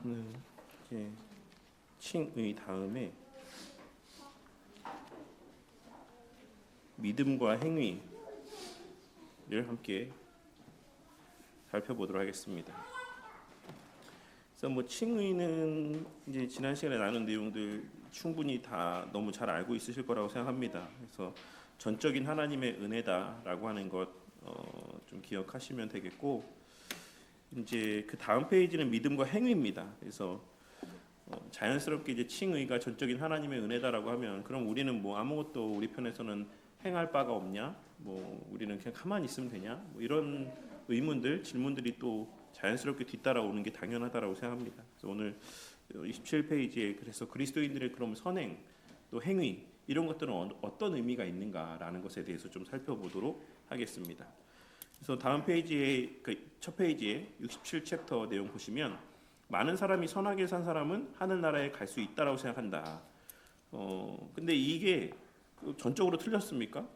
이제 칭의 다음에 믿음과 행위를 함께 살펴보도록 하겠습니다. 그래서 칭의는 이제 지난 시간에 나눈 내용들 충분히 다 너무 잘 알고 있으실 거라고 생각합니다. 그래서 전적인 하나님의 은혜다라고 하는 것 좀 기억하시면 되겠고, 이제 그 다음 페이지는 믿음과 행위입니다. 그래서 자연스럽게 이제 칭의가 전적인 하나님의 은혜다라고 하면, 그럼 우리는 뭐 아무것도 우리 편에서는 행할 바가 없냐? 뭐 우리는 그냥 가만히 있으면 되냐? 뭐 이런 의문들, 질문들이 또 자연스럽게 뒤따라오는 게 당연하다라고 생각합니다. 그래서 오늘 27페이지에 그래서 그리스도인들의 그럼 선행, 또 행위 이런 것들은 어떤 의미가 있는가라는 것에 대해서 좀 살펴보도록 하겠습니다. 그래서 다음 페이지에 첫 페이지에 67챕터 내용 보시면 많은 사람이 선하게 산 사람은 하늘나라에 갈 수 있다라고 생각한다. 근데 이게 전적으로 틀렸습니까?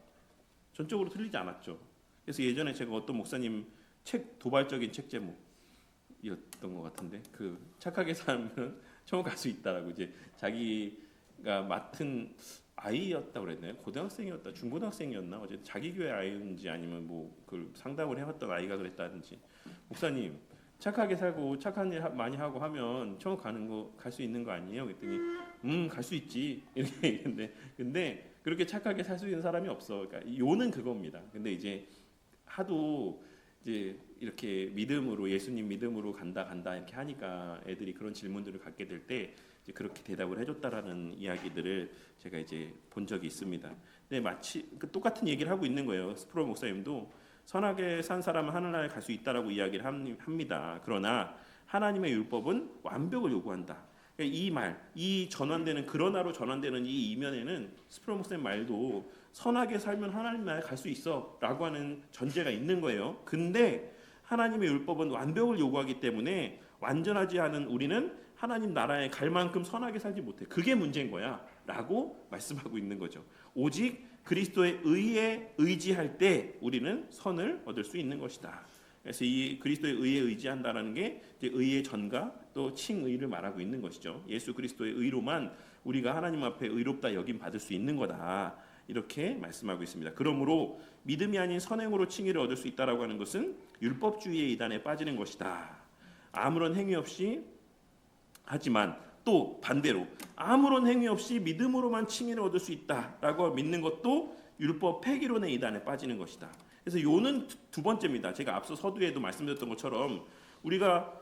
전적으로 틀리지 않았죠. 그래서 예전에 제가 어떤 목사님 도발적인 책 제목이었던 것 같은데, 그 착하게 살면 천국 갈 수 있다라고, 이제 자기가 맡은 아이였다고 그랬나요? 고등학생이었다, 중고등학생이었나? 어제 자기 교회 아이인지 아니면 뭐 그 상담을 해왔던 아이가 그랬다든지, 목사님 착하게 살고 착한 일 많이 하고 하면 천국 갈 수 있는 거 아니에요? 그랬더니 갈 수 있지 이렇게 얘기했는데, 근데 그렇게 착하게 살 수 있는 사람이 없어. 그러니까 요는 그겁니다. 근데 이제 하도 이제 이렇게 믿음으로, 예수님 믿음으로 간다 이렇게 하니까 애들이 그런 질문들을 갖게 될 때 이제 그렇게 대답을 해줬다라는 이야기들을 제가 이제 본 적이 있습니다. 근데 마치 똑같은 얘기를 하고 있는 거예요. 스프로 목사님도 선하게 산 사람은 하늘나라에 갈 수 있다라고 이야기를 합니다. 그러나 하나님의 율법은 완벽을 요구한다. 이 전환되는, 그러나로 전환되는 이 이면에는 스프로 목사님 말도 선하게 살면 하나님 나라에 갈 수 있어라고 하는 전제가 있는 거예요. 근데 하나님의 율법은 완벽을 요구하기 때문에 완전하지 않은 우리는 하나님 나라에 갈 만큼 선하게 살지 못해. 그게 문제인 거야 라고 말씀하고 있는 거죠. 오직 그리스도의 의에 의지할 때 우리는 선을 얻을 수 있는 것이다. 그래서 이 그리스도의 의에 의지한다라는 게 이제 의의 전가 또 칭의를 말하고 있는 것이죠. 예수 그리스도의 의로만 우리가 하나님 앞에 의롭다 여김 받을 수 있는 거다, 이렇게 말씀하고 있습니다. 그러므로 믿음이 아닌 선행으로 칭의를 얻을 수 있다라고 하는 것은 율법주의의 이단에 빠지는 것이다. 아무런 행위 없이, 하지만 또 반대로 아무런 행위 없이 믿음으로만 칭의를 얻을 수 있다라고 믿는 것도 율법 폐기론의 이단에 빠지는 것이다. 그래서 요는 두 번째입니다. 제가 앞서 서두에도 말씀드렸던 것처럼 우리가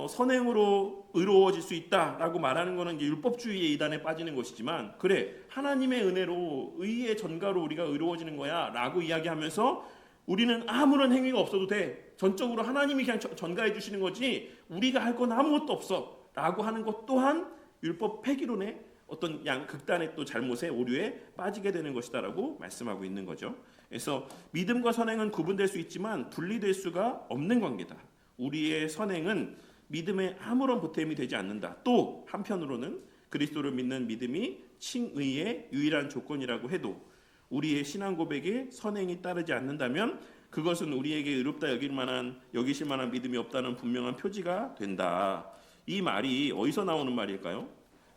선행으로 의로워질 수 있다라고 말하는 것은 이제 율법주의의 이단에 빠지는 것이지만, 그래 하나님의 은혜로 의의 전가로 우리가 의로워지는 거야 라고 이야기하면서 우리는 아무런 행위가 없어도 돼, 전적으로 하나님이 그냥 전가해 주시는 거지 우리가 할 건 아무것도 없어 라고 하는 것 또한 율법 폐기론의 어떤 극단의 또 잘못의 오류에 빠지게 되는 것이다라고 말씀하고 있는 거죠. 그래서 믿음과 선행은 구분될 수 있지만 분리될 수가 없는 관계다. 우리의 선행은 믿음에 아무런 보탬이 되지 않는다. 또 한편으로는 그리스도를 믿는 믿음이 칭의의 유일한 조건이라고 해도 우리의 신앙 고백에 선행이 따르지 않는다면 그것은 우리에게 의롭다 여기실 만한 믿음이 없다는 분명한 표지가 된다. 이 말이 어디서 나오는 말일까요?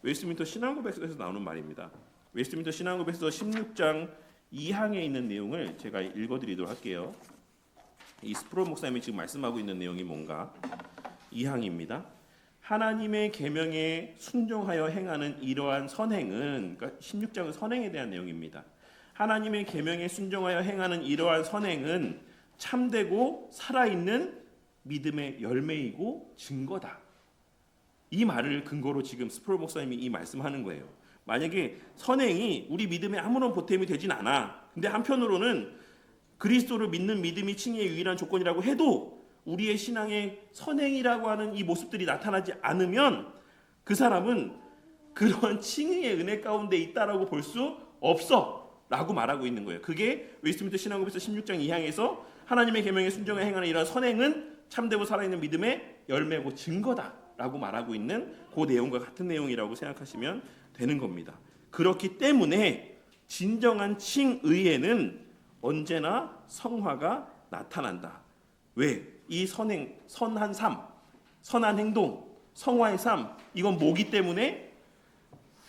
웨스트민스터 신앙고백서에서 나오는 말입니다. 웨스트민스터 신앙고백서 16장 2항에 있는 내용을 제가 읽어드리도록 할게요. 이 스프로 목사님이 지금 말씀하고 있는 내용이 뭔가, 2항입니다. 하나님의 계명에 순종하여 행하는 이러한 선행은, 그러니까 16장은 선행에 대한 내용입니다. 하나님의 계명에 순종하여 행하는 이러한 선행은 참되고 살아있는 믿음의 열매이고 증거다. 이 말을 근거로 지금 스프로 목사님이 이 말씀하는 거예요. 만약에 선행이 우리 믿음에 아무런 보탬이 되진 않아, 근데 한편으로는 그리스도를 믿는 믿음이 칭의의 유일한 조건이라고 해도 우리의 신앙의 선행이라고 하는 이 모습들이 나타나지 않으면 그 사람은 그런 칭의의 은혜 가운데 있다라고 볼 수 없어 라고 말하고 있는 거예요. 그게 웨스트민스터 신앙고백서 16장 2항에서 하나님의 계명에 순종해 행하는 이러한 선행은 참되고 살아있는 믿음의 열매고 증거다 라고 말하고 있는 그 내용과 같은 내용이라고 생각하시면 되는 겁니다. 그렇기 때문에 진정한 칭의에는 언제나 성화가 나타난다. 왜? 이 선한 삶, 선한 행동, 성화의 삶, 이건 뭐기 때문에?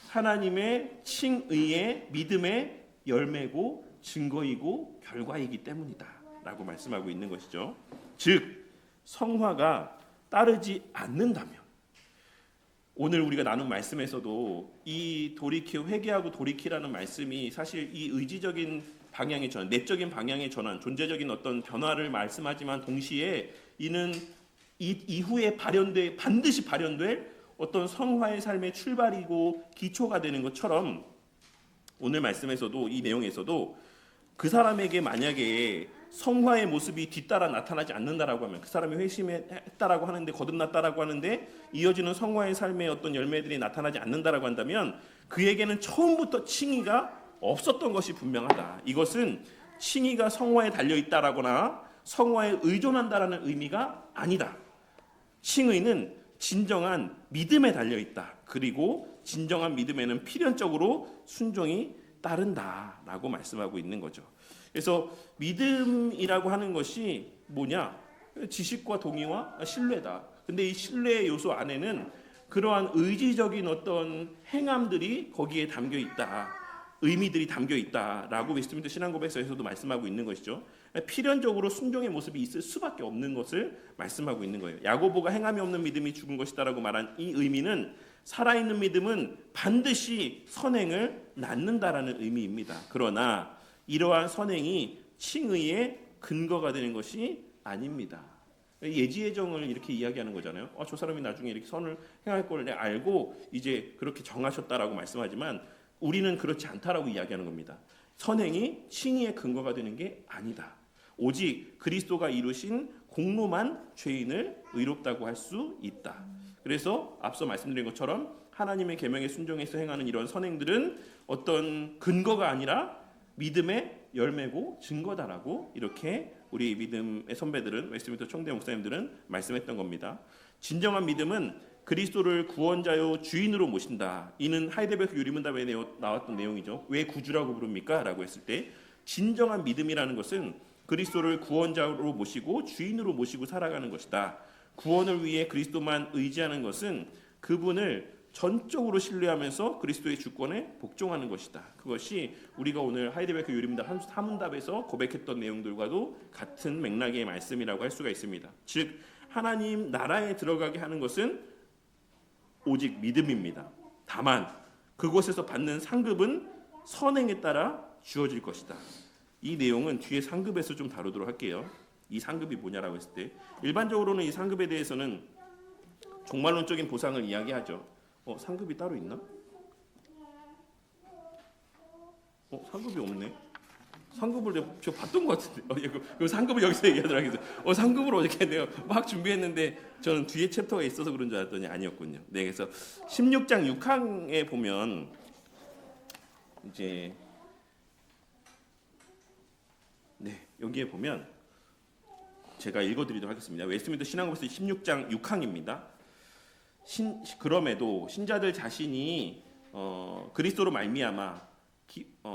하나님의 칭의의 믿음의 열매고 증거이고 결과이기 때문이다 라고 말씀하고 있는 것이죠. 즉 성화가 따르지 않는다면, 오늘 우리가 나눈 말씀에서도 이 돌이켜, 회개하고 돌이키라는 말씀이 사실 이 의지적인 방향의 전환, 내적인 방향의 전환, 존재적인 어떤 변화를 말씀하지만 동시에 이는 이후에 반드시 발현될 어떤 성화의 삶의 출발이고 기초가 되는 것처럼, 오늘 말씀에서도, 이 내용에서도 그 사람에게 만약에 성화의 모습이 뒤따라 나타나지 않는다라고 하면, 그 사람이 회심했다라고 하는데, 거듭났다라고 하는데 이어지는 성화의 삶의 어떤 열매들이 나타나지 않는다라고 한다면 그에게는 처음부터 칭의가 없었던 것이 분명하다. 이것은 칭의가 성화에 달려있다라거나 성화에 의존한다라는 의미가 아니다. 칭의는 진정한 믿음에 달려있다. 그리고 진정한 믿음에는 필연적으로 순종이 따른다라고 말씀하고 있는 거죠. 그래서 믿음이라고 하는 것이 뭐냐? 지식과 동의와 신뢰다. 근데 이 신뢰의 요소 안에는 그러한 의지적인 어떤 행함들이 거기에 담겨 있다. 의미들이 담겨 있다라고 웨스트민스터 신앙고백서에서도 말씀하고 있는 것이죠. 필연적으로 순종의 모습이 있을 수밖에 없는 것을 말씀하고 있는 거예요. 야고보가 행함이 없는 믿음이 죽은 것이다라고 말한 이 의미는 살아있는 믿음은 반드시 선행을 낳는다라는 의미입니다. 그러나 이러한 선행이 칭의의 근거가 되는 것이 아닙니다. 예지예정을 이렇게 이야기하는 거잖아요. 저 사람이 나중에 이렇게 선을 행할 걸 알고 이제 그렇게 정하셨다라고 말씀하지만 우리는 그렇지 않다라고 이야기하는 겁니다. 선행이 칭의의 근거가 되는 게 아니다. 오직 그리스도가 이루신 공로만 죄인을 의롭다고 할 수 있다. 그래서 앞서 말씀드린 것처럼 하나님의 계명에 순종해서 행하는 이런 선행들은 어떤 근거가 아니라 믿음의 열매고 증거다라고 이렇게 우리 믿음의 선배들은, 웨스트민스터 총대 목사님들은 말씀했던 겁니다. 진정한 믿음은 그리스도를 구원자요 주인으로 모신다. 이는 하이델베르크 유리문답에 나왔던 내용이죠. 왜 구주라고 부릅니까? 라고 했을 때 진정한 믿음이라는 것은 그리스도를 구원자로 모시고 주인으로 모시고 살아가는 것이다. 구원을 위해 그리스도만 의지하는 것은 그분을 전적으로 신뢰하면서 그리스도의 주권에 복종하는 것이다. 그것이 우리가 오늘 하이델베르크 유리문답 사문답에서 고백했던 내용들과도 같은 맥락의 말씀이라고 할 수가 있습니다. 즉 하나님 나라에 들어가게 하는 것은 오직 믿음입니다. 다만 그곳에서 받는 상급은 선행에 따라 주어질 것이다. 이 내용은 뒤에 상급에서 좀 다루도록 할게요. 이 상급이 뭐냐라고 했을 때 일반적으로는 이 상급에 대해서는 종말론적인 보상을 이야기하죠. 상급이 따로 있나? 상급이 없네. 상급을 제가 봤던 것 같은데. 그 상급을 여기서 얘기하더라고요. 상급을 어저께 내가 막 준비했는데 저는 뒤에 챕터가 있어서 그런 줄 알았더니 아니었군요. 네, 그래서 16장 6항에 보면 이제 여기에 보면 제가 읽어드리도록 하겠습니다. 웨스트민스터 신앙고백서 16장 6항입니다. 그럼에도 신자들 자신이 그리스도로 말미암아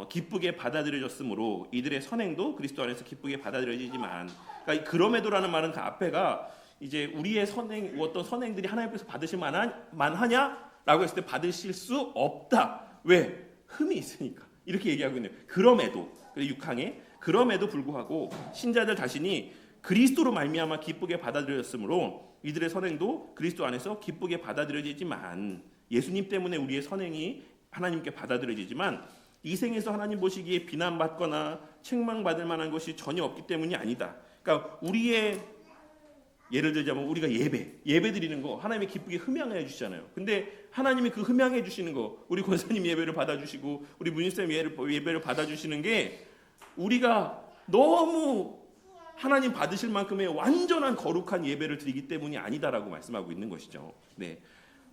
기쁘게 받아들여졌으므로 이들의 선행도 그리스도 안에서 기쁘게 받아들여지지만, 그러니까 그럼에도라는 말은 그 앞에가 이제 우리의 선행, 어떤 선행들이 하나님께서 받으실 만하냐라고 했을 때 받으실 수 없다. 왜? 흠이 있으니까. 이렇게 얘기하고 있네요. 그럼에도 6항에 그럼에도 불구하고 신자들 자신이 그리스도로 말미암아 기쁘게 받아들여졌으므로 이들의 선행도 그리스도 안에서 기쁘게 받아들여지지만, 예수님 때문에 우리의 선행이 하나님께 받아들여지지만 이 생에서 하나님 보시기에 비난받거나 책망받을 만한 것이 전혀 없기 때문이 아니다. 그러니까 우리의, 예를 들자면 우리가 예배 드리는 거 하나님이 기쁘게 흠양해 주시잖아요. 근데 하나님이 그 흠양해 주시는 거, 우리 권사님 예배를 받아주시고 우리 문희쌤 예배를 받아주시는 게 우리가 너무 하나님 받으실 만큼의 완전한 거룩한 예배를 드리기 때문이 아니다라고 말씀하고 있는 것이죠. 네,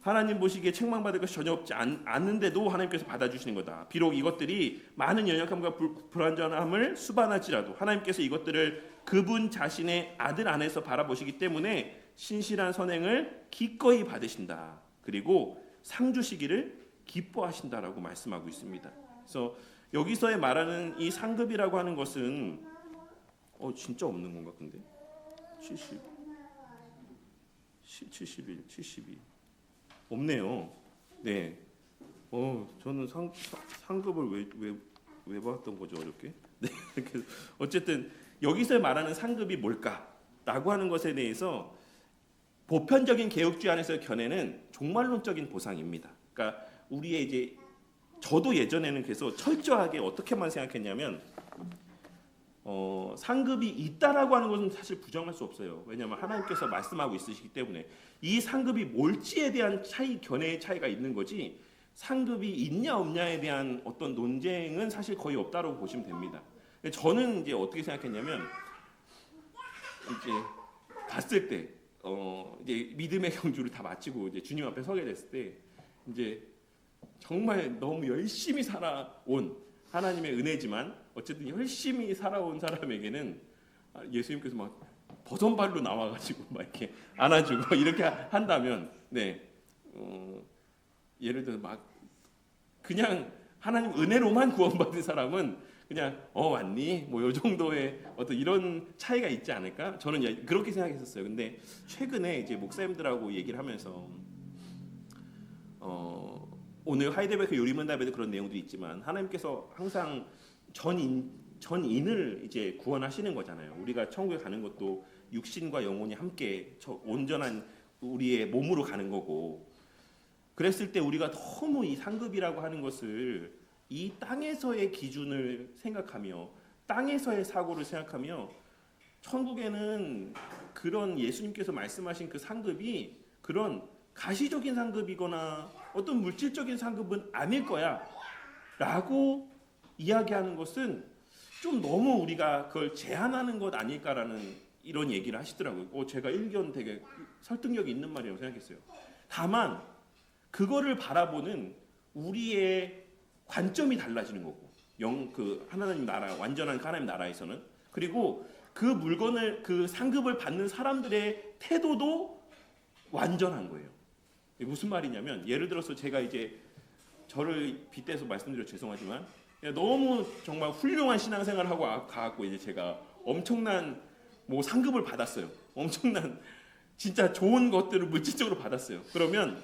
하나님 보시기에 책망받을 것이 전혀 없지 않는데도 하나님께서 받아주시는 거다. 비록 이것들이 많은 연약함과 불완전함을 수반할지라도 하나님께서 이것들을 그분 자신의 아들 안에서 바라보시기 때문에 신실한 선행을 기꺼이 받으신다. 그리고 상 주시기를 기뻐하신다라고 말씀하고 있습니다. 그래서 여기서의 말하는 이 상급이라고 하는 것은 진짜 없는 건가 근데? 70, 71, 72. 없네요. 네. 저는 상급을 왜 받았던 거죠, 어렵게? 네. 그래서 어쨌든 여기서 말하는 상급이 뭘까라고 하는 것에 대해서 보편적인 개혁주의 안에서 견해는 종말론적인 보상입니다. 그러니까 우리의 이제 저도 예전에는 그래서 철저하게 어떻게만 생각했냐면 상급이 있다라고 하는 것은 사실 부정할 수 없어요. 왜냐하면 하나님께서 말씀하고 있으시기 때문에 이 상급이 뭘지에 대한 견해의 차이가 있는 거지 상급이 있냐 없냐에 대한 어떤 논쟁은 사실 거의 없다고 보시면 됩니다. 저는 이제 어떻게 생각했냐면 이제 봤을 때 이제 믿음의 경주를 다 마치고 이제 주님 앞에 서게 됐을 때 이제 정말 너무 열심히 살아온 하나님의 은혜지만 어쨌든 열심히 살아온 사람에게는 예수님께서 막 버선발로 나와가지고 막 이렇게 안아주고 이렇게 한다면 예를 들어 막 그냥 하나님 은혜로만 구원받은 사람은 그냥 왔니? 뭐 요 정도의 어떤 이런 차이가 있지 않을까? 저는 그렇게 생각했었어요. 근데 최근에 이제 목사님들하고 얘기를 하면서 오늘 하이델베르크 요리문답에도 그런 내용도 있지만 하나님께서 항상 전인을 이제 구원하시는 거잖아요. 우리가 천국에 가는 것도 육신과 영혼이 함께 온전한 우리의 몸으로 가는 거고 그랬을 때 우리가 너무 이 상급이라고 하는 것을 이 땅에서의 기준을 생각하며 땅에서의 사고를 생각하며 천국에는 그런 예수님께서 말씀하신 그 상급이 그런 가시적인 상급이거나 어떤 물질적인 상급은 아닐 거야 라고 이야기하는 것은 좀 너무 우리가 그걸 제한하는 것 아닐까라는 이런 얘기를 하시더라고요. 제가 일견 되게 설득력이 있는 말이라고 생각했어요. 다만 그거를 바라보는 우리의 관점이 달라지는 거고 그 하나님 나라 완전한 하나님 나라에서는 그리고 그 물건을 그 상급을 받는 사람들의 태도도 완전한 거예요. 무슨 말이냐면 예를 들어서 제가 이제 저를 빗대서 말씀드려 죄송하지만 너무 정말 훌륭한 신앙생활을 하고 가갖고 이제 제가 엄청난 뭐 상급을 받았어요. 엄청난 진짜 좋은 것들을 물질적으로 받았어요. 그러면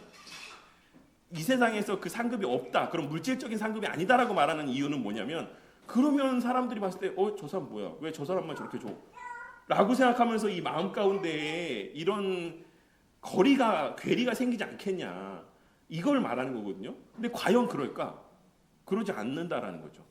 이 세상에서 그 상급이 없다. 그럼 물질적인 상급이 아니다라고 말하는 이유는 뭐냐면 그러면 사람들이 봤을 때 저 사람 뭐야? 왜 저 사람만 저렇게 줘? 라고 생각하면서 이 마음 가운데 이런 괴리가 생기지 않겠냐. 이걸 말하는 거거든요. 근데 과연 그럴까? 그러지 않는다라는 거죠.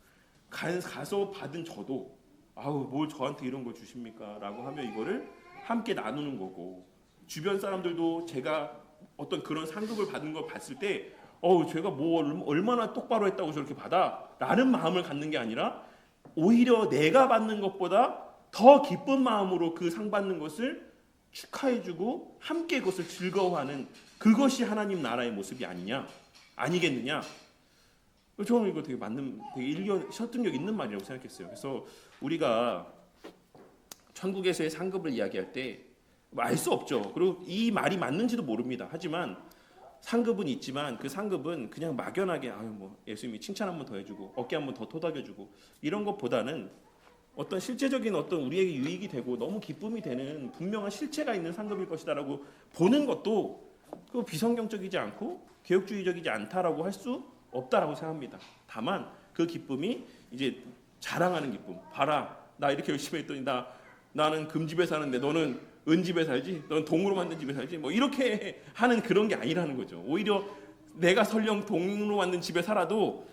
가서 받은 저도 뭘 저한테 이런 걸 주십니까? 라고 하면 이거를 함께 나누는 거고 주변 사람들도 제가 어떤 그런 상급을 받은 걸 봤을 때 제가 뭐 얼마나 똑바로 했다고 저렇게 받아? 라는 마음을 갖는 게 아니라 오히려 내가 받는 것보다 더 기쁜 마음으로 그 상 받는 것을 축하해주고 함께 그것을 즐거워하는 그것이 하나님 나라의 모습이 아니겠느냐? 저는 이거 되게 설득력 있는 말이라고 생각했어요. 그래서 우리가 천국에서의 상급을 이야기할 때 알 수 없죠. 그리고 이 말이 맞는지도 모릅니다. 하지만 상급은 있지만 그 상급은 그냥 막연하게 예수님이 칭찬 한번 더 해주고 어깨 한번 더 토닥여주고 이런 것보다는 어떤 실제적인 어떤 우리에게 유익이 되고 너무 기쁨이 되는 분명한 실체가 있는 상급일 것이다라고 보는 것도 그 비성경적이지 않고 개혁주의적이지 않다라고 할 수 없다라고 생각합니다. 다만 그 기쁨이 이제 자랑하는 기쁨. 봐라, 나 이렇게 열심히 했더니 나는 금집에 사는데 너는 은집에 살지? 넌 동으로 만든 집에 살지? 뭐 이렇게 하는 그런 게 아니라는 거죠. 오히려 내가 설령 동으로 만든 집에 살아도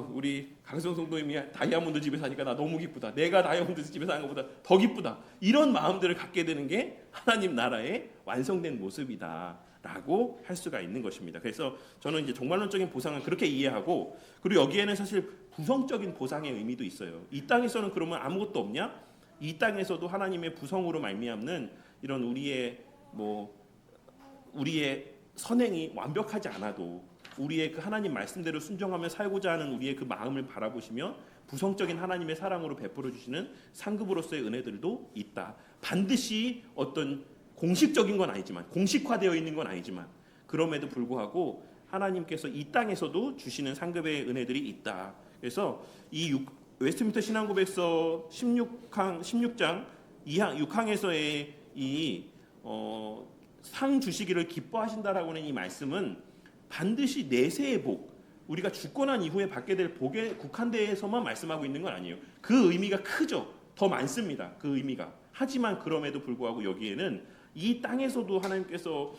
우리 강성 성도님이 다이아몬드 집에 사니까 나 너무 기쁘다. 내가 다이아몬드 집에 사는 것보다 더 기쁘다. 이런 마음들을 갖게 되는 게 하나님 나라의 완성된 모습이다라고 할 수가 있는 것입니다. 그래서 저는 이제 종말론적인 보상은 그렇게 이해하고 그리고 여기에는 사실 부성적인 보상의 의미도 있어요. 이 땅에서는 그러면 아무것도 없냐? 이 땅에서도 하나님의 부성으로 말미암는 이런 우리의 선행이 완벽하지 않아도 우리의 그 하나님 말씀대로 순종하며 살고자 하는 우리의 그 마음을 바라보시며 부성적인 하나님의 사랑으로 베풀어 주시는 상급으로서의 은혜들도 있다. 반드시 어떤 공식적인 건 아니지만 공식화되어 있는 건 아니지만 그럼에도 불구하고 하나님께서 이 땅에서도 주시는 상급의 은혜들이 있다. 그래서 이 웨스트민스터 신앙고백서 16장 6항에서의 이 상 주시기를 기뻐하신다라고 하는 이 말씀은 반드시 내세의 복, 우리가 죽고 난 이후에 받게 될 복에 국한돼서만 말씀하고 있는 건 아니에요. 그 의미가 크죠. 더 많습니다. 그 의미가. 하지만 그럼에도 불구하고 여기에는 이 땅에서도 하나님께서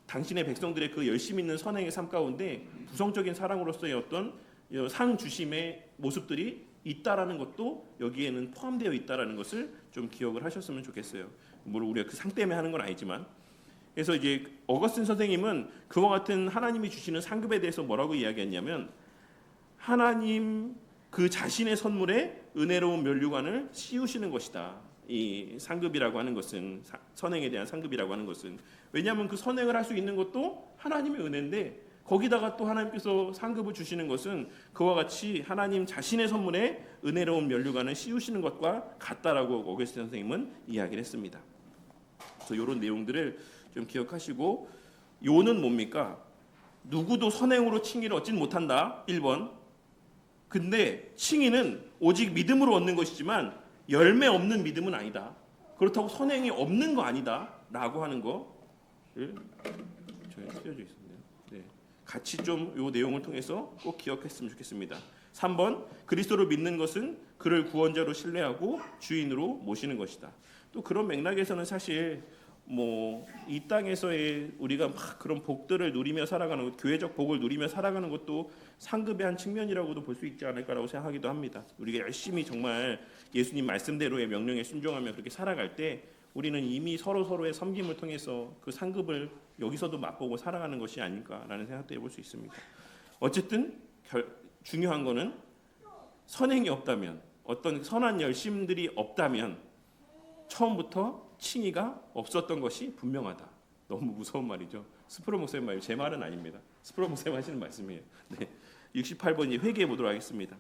당신의 백성들의 그 열심 있는 선행의 삶 가운데 부성적인 사랑으로서의 어떤 상 주심의 모습들이 있다라는 것도 여기에는 포함되어 있다라는 것을 좀 기억을 하셨으면 좋겠어요. 물론 우리가 그 상 때문에 하는 건 아니지만. 그래서 이제 어거스틴 선생님은 그와 같은 하나님이 주시는 상급에 대해서 뭐라고 이야기했냐면, 하나님 그 자신의 선물에 은혜로운 면류관을 씌우시는 것이다. 이 상급이라고 하는 것은, 선행에 대한 상급이라고 하는 것은, 왜냐하면 그 선행을 할 수 있는 것도 하나님의 은혜인데 거기다가 또 하나님께서 상급을 주시는 것은 그와 같이 하나님 자신의 선물에 은혜로운 면류관을 씌우시는 것과 같다라고 어거스틴 선생님은 이야기를 했습니다. 그래서 이런 내용들을 좀 기억하시고, 요는 뭡니까? 누구도 선행으로 칭의를 얻진 못한다. 1번. 근데 칭의는 오직 믿음으로 얻는 것이지만 열매 없는 믿음은 아니다. 그렇다고 선행이 없는 거 아니다. 라고 하는 거를 저희 쓰여져 있었네요. 네. 같이 좀 요 내용을 통해서 꼭 기억했으면 좋겠습니다. 3번. 그리스도를 믿는 것은 그를 구원자로 신뢰하고 주인으로 모시는 것이다. 또 그런 맥락에서는 사실 이 땅에서의 우리가 막 그런 복들을 누리며 살아가는 것, 교회적 복을 누리며 살아가는 것도 상급의 한 측면이라고도 볼 수 있지 않을까라고 생각하기도 합니다. 우리가 열심히 정말 예수님 말씀대로의 명령에 순종하며 그렇게 살아갈 때 우리는 이미 서로의 섬김을 통해서 그 상급을 여기서도 맛보고 살아가는 것이 아닐까라는 생각도 해볼 수 있습니다. 어쨌든 중요한 거는 선행이 없다면, 어떤 선한 열심들이 없다면 처음부터 칭의가 없었던 것이 분명하다. 너무 무서운 말이죠. 스프로 목사님 말이에요. 제 말은 아닙니다. 스프로 목사님 하시는 말씀이에요. 네. 68번이 회개해 보도록 하겠습니다.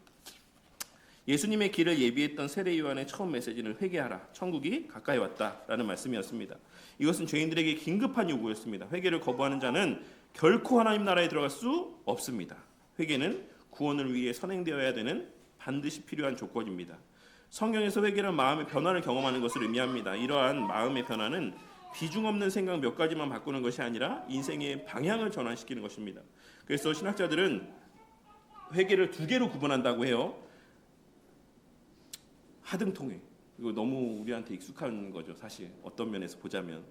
예수님의 길을 예비했던 세례 요한의 처음 메시지는 회개하라, 천국이 가까이 왔다라는 말씀이었습니다. 이것은 죄인들에게 긴급한 요구였습니다. 회개를 거부하는 자는 결코 하나님 나라에 들어갈 수 없습니다. 회개는 구원을 위해 선행되어야 되는 반드시 필요한 조건입니다. 성경에서 회개는 마음의 변화를 경험하는 것을 의미합니다. 이러한 마음의 변화는 비중 없는 생각 몇 가지만 바꾸는 것이 아니라 인생의 방향을 전환시키는 것입니다. 그래서 신학자들은 회개를 두 개로 구분한다고 해요. 하등통회. 이거 너무 우리한테 익숙한 거죠. 사실 어떤 면에서 보자면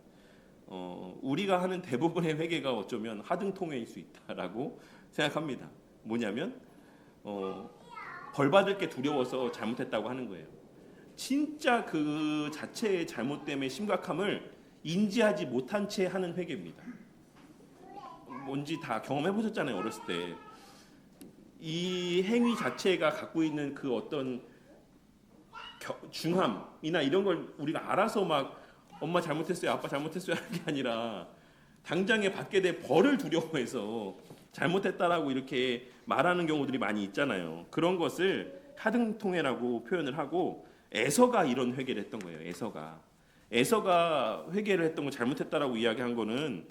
우리가 하는 대부분의 회개가 어쩌면 하등통회일 수 있다라고 생각합니다. 뭐냐면 벌 받을 게 두려워서 잘못했다고 하는 거예요. 진짜 그 자체의 잘못됨의 심각함을 인지하지 못한 채 하는 회개입니다. 뭔지 다 경험해 보셨잖아요. 어렸을 때. 이 행위 자체가 갖고 있는 그 어떤 중함이나 이런 걸 우리가 알아서 막 엄마 잘못했어요, 아빠 잘못했어요 하는 게 아니라 당장에 받게 될 벌을 두려워해서 잘못했다라고 이렇게 말하는 경우들이 많이 있잖아요. 그런 것을 하등통회라고 표현을 하고, 에서가 이런 회개를 했던 거예요. 에서가 회개를 했던 거, 잘못했다라고 이야기한 거는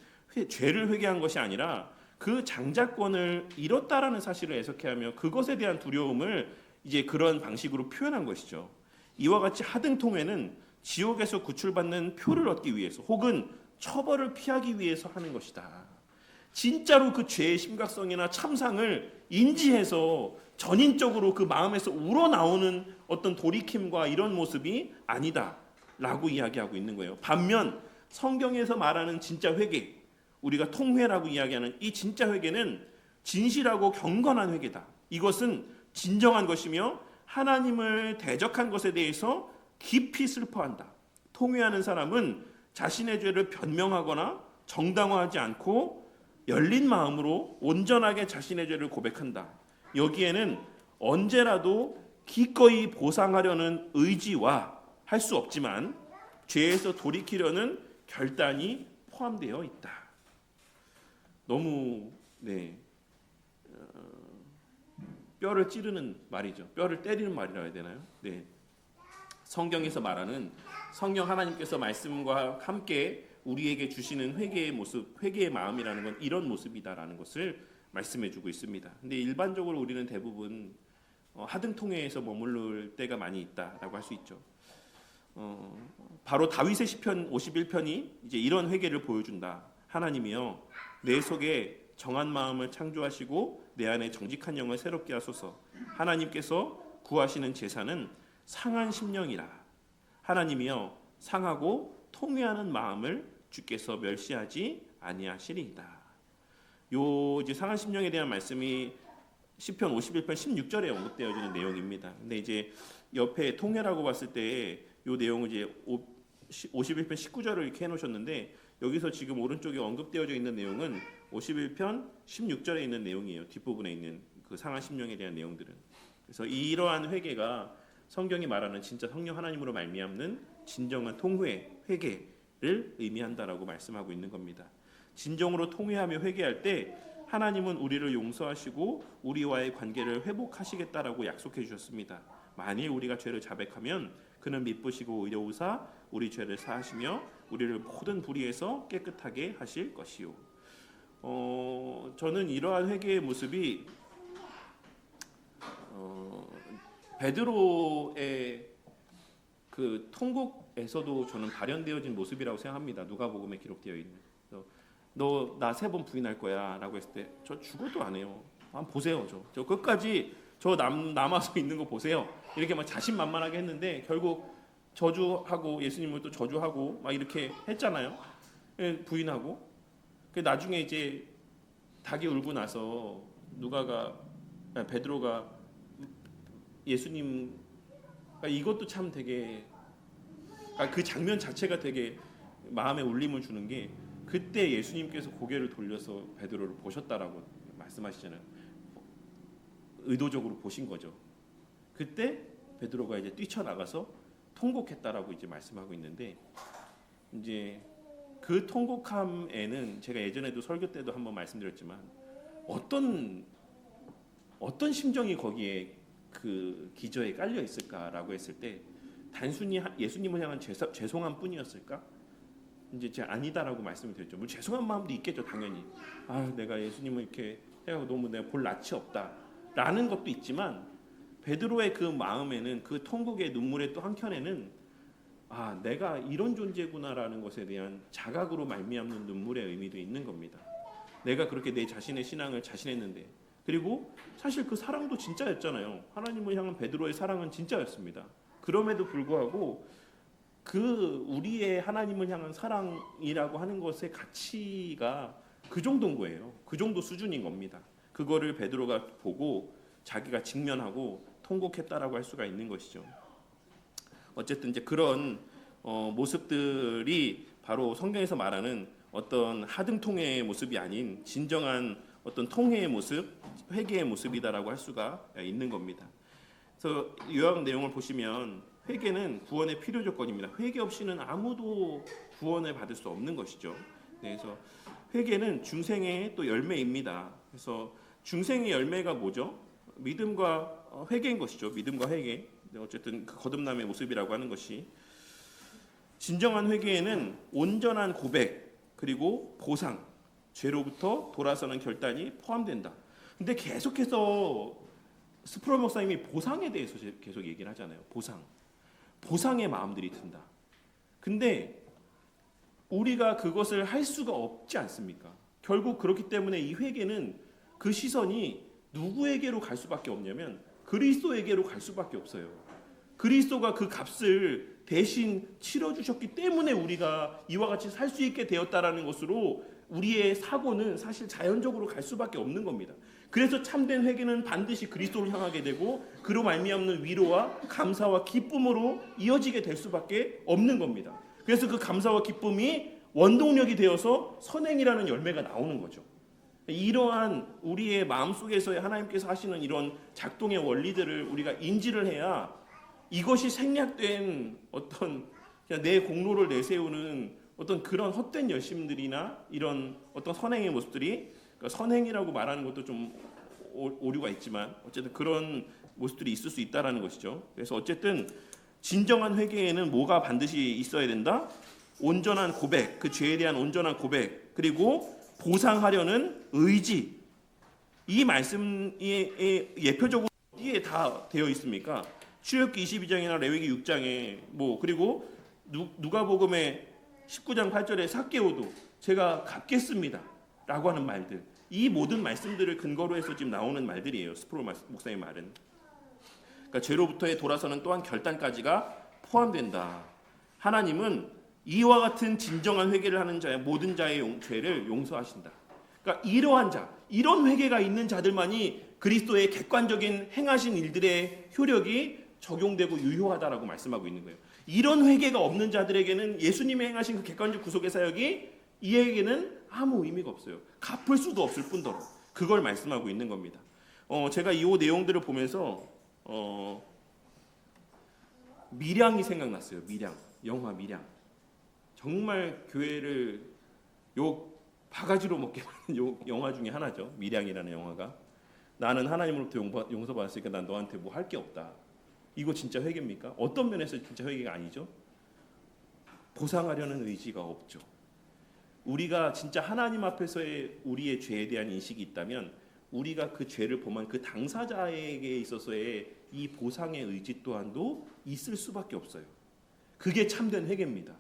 죄를 회개한 것이 아니라 그 장자권을 잃었다라는 사실을 해석해하며 그것에 대한 두려움을 이제 그런 방식으로 표현한 것이죠. 이와 같이 하등통회는 지옥에서 구출받는 표를 얻기 위해서 혹은 처벌을 피하기 위해서 하는 것이다. 진짜로 그 죄의 심각성이나 참상을 인지해서 전인적으로 그 마음에서 우러나오는 어떤 돌이킴과 이런 모습이 아니다라고 이야기하고 있는 거예요. 반면 성경에서 말하는 진짜 회개, 우리가 통회라고 이야기하는 이 진짜 회개는 진실하고 경건한 회개다. 이것은 진정한 것이며 하나님을 대적한 것에 대해서 깊이 슬퍼한다. 통회하는 사람은 자신의 죄를 변명하거나 정당화하지 않고 열린 마음으로 온전하게 자신의 죄를 고백한다. 여기에는 언제라도 기꺼이 보상하려는 의지와 할 수 없지만 죄에서 돌이키려는 결단이 포함되어 있다. 너무 뼈를 찌르는 말이죠. 뼈를 때리는 말이라 해야 되나요? 네. 성경에서 말하는, 성령 하나님께서 말씀과 함께 우리에게 주시는 회개의 모습, 회개의 마음이라는 건 이런 모습이다라는 것을 말씀해주고 있습니다. 근데 일반적으로 우리는 대부분 하등통회에서 머무를 때가 많이 있다라고 할 수 있죠. 바로 다윗의 시편 51편이 이제 이런 회개를 보여준다. 하나님이여 내 속에 정한 마음을 창조하시고 내 안에 정직한 영을 새롭게 하소서. 하나님께서 구하시는 제사는 상한 심령이라. 하나님이여 상하고 통회하는 마음을 주께서 멸시하지 아니하시리이다. 요 이제 상한 심령에 대한 말씀이 시편 51편 16절에 언급되어지는 내용입니다. 근데 이제 옆에 통회라고 봤을 때 요 내용을 이제 51편 19절을 이렇게 해놓으셨는데 여기서 지금 오른쪽에 언급되어져 있는 내용은 51편 16절에 있는 내용이에요. 뒷부분에 있는 그 상한 심령에 대한 내용들은. 그래서 이러한 회개가 성경이 말하는 진짜 성령 하나님으로 말미암는 진정한 통회, 회개를 의미한다라고 말씀하고 있는 겁니다. 진정으로 통회하며 회개할 때 하나님은 우리를 용서하시고 우리와의 관계를 회복하시겠다라고 약속해 주셨습니다. 만일 우리가 죄를 자백하면 그는 미쁘시고 의로우사 우리 죄를 사하시며 우리를 모든 불의에서 깨끗하게 하실 것이요. 저는 이러한 회개의 모습이 베드로의 그 통곡에서도 저는 발현되어진 모습이라고 생각합니다. 누가복음에 기록되어 있는. 너 나 3번 부인할 거야라고 했을 때 저 죽어도 안 해요. 한번 보세요. 저 끝까지 저 남아서 있는 거 보세요. 이렇게 막 자신만만하게 했는데 결국 저주하고 예수님을 또 저주하고 막 이렇게 했잖아요. 부인하고. 나중에 이제 닭이 울고 나서 베드로가 예수님 이것도 참 되게 그 장면 자체가 되게 마음에 울림을 주는 게 그때 예수님께서 고개를 돌려서 베드로를 보셨다라고 말씀하시잖아요. 의도적으로 보신 거죠. 그때 베드로가 이제 뛰쳐나가서 통곡했다라고 이제 말씀하고 있는데 이제 그 통곡함에는 제가 예전에도 설교 때도 한번 말씀드렸지만 어떤 심정이 거기에 그 기저에 깔려 있을까라고 했을 때 단순히 예수님을 향한 죄송함 뿐이었을까? 이제 제가 아니다라고 말씀을 드렸죠. 뭐 죄송한 마음도 있겠죠, 당연히. 내가 예수님을 이렇게 해가지고 너무 내가 볼 낯이 없다라는 것도 있지만 베드로의 그 마음에는 그 통곡의 눈물의 또 한켠에는 내가 이런 존재구나라는 것에 대한 자각으로 말미암는 눈물의 의미도 있는 겁니다. 내가 그렇게 내 자신의 신앙을 자신했는데 그리고 사실 그 사랑도 진짜였잖아요. 하나님을 향한 베드로의 사랑은 진짜였습니다. 그럼에도 불구하고 그 우리의 하나님을 향한 사랑이라고 하는 것의 가치가 그 정도인 거예요. 그 정도 수준인 겁니다. 그거를 베드로가 보고 자기가 직면하고 통곡했다라고 할 수가 있는 것이죠. 어쨌든 이제 그런 모습들이 바로 성경에서 말하는 어떤 하등통회의 모습이 아닌 진정한 어떤 통회의 모습, 회개의 모습이다라고 할 수가 있는 겁니다. 그래서 요약 내용을 보시면 회개는 구원의 필요 조건입니다. 회개 없이는 아무도 구원을 받을 수 없는 것이죠. 그래서 회개는 중생의 또 열매입니다. 그래서 중생의 열매가 뭐죠? 믿음과 회개인 것이죠. 믿음과 회개. 어쨌든 그 거듭남의 모습이라고 하는 것이 진정한 회개에는 온전한 고백 그리고 보상, 죄로부터 돌아서는 결단이 포함된다. 근데 계속해서 스프롤 목사님이 보상에 대해서 계속 얘기를 하잖아요. 보상의 마음들이 든다. 근데 우리가 그것을 할 수가 없지 않습니까? 결국 그렇기 때문에 이 회개는 그 시선이 누구에게로 갈 수밖에 없냐면 그리스도에게로 갈 수밖에 없어요. 그리스도가 그 값을 대신 치러주셨기 때문에 우리가 이와 같이 살 수 있게 되었다라는 것으로 우리의 사고는 사실 자연적으로 갈 수밖에 없는 겁니다. 그래서 참된 회개는 반드시 그리스도를 향하게 되고 그로 말미암는 위로와 감사와 기쁨으로 이어지게 될 수밖에 없는 겁니다. 그래서 그 감사와 기쁨이 원동력이 되어서 선행이라는 열매가 나오는 거죠. 이러한 우리의 마음속에서의 하나님께서 하시는 이런 작동의 원리들을 우리가 인지를 해야 이것이 생략된 어떤 그냥 내 공로를 내세우는 어떤 그런 헛된 열심들이나 이런 어떤 선행의 모습들이, 그러니까 선행이라고 말하는 것도 좀 오류가 있지만 어쨌든 그런 모습들이 있을 수 있다라는 것이죠. 그래서 어쨌든 진정한 회개에는 뭐가 반드시 있어야 된다? 온전한 고백, 그 죄에 대한 온전한 고백, 그리고 보상하려는 의지. 이 말씀이 예표적으로 어디에 다 되어 있습니까? 출애굽기 22장이나 레위기 6장에 그리고 누가복음의 19장 8절에 삭개오도 제가 갚겠습니다 라고 하는 말들, 이 모든 말씀들을 근거로 해서 지금 나오는 말들이에요. 스프롤 목사의 말은. 그러니까 죄로부터의 돌아서는 또한 결단까지가 포함된다. 하나님은 이와 같은 진정한 회개를 하는 자의 모든 자의 죄를 용서하신다. 그러니까 이러한 자, 이런 회개가 있는 자들만이 그리스도의 객관적인 행하신 일들의 효력이 적용되고 유효하다라고 말씀하고 있는 거예요. 이런 회개가 없는 자들에게는 예수님이 행하신 그 객관적 구속의 사역이 이에게는 아무 의미가 없어요. 갚을 수도 없을 뿐더러 그걸 말씀하고 있는 겁니다. 제가 이 내용들을 보면서 밀양이 생각났어요. 영화 밀양. 정말 교회를 바가지로 먹게 하는 영화 중에 하나죠. 밀양이라는 영화가. 나는 하나님으로부터 용서받았으니까 난 너한테 뭐 할 게 없다. 이거 진짜 회개입니까? 어떤 면에서 진짜 회개가 아니죠? 보상하려는 의지가 없죠. 우리가 진짜 하나님 앞에서의 우리의 죄에 대한 인식이 있다면 우리가 그 죄를 범한 그 당사자에게 있어서의 이 보상의 의지 또한도 있을 수밖에 없어요. 그게 참된 회개입니다.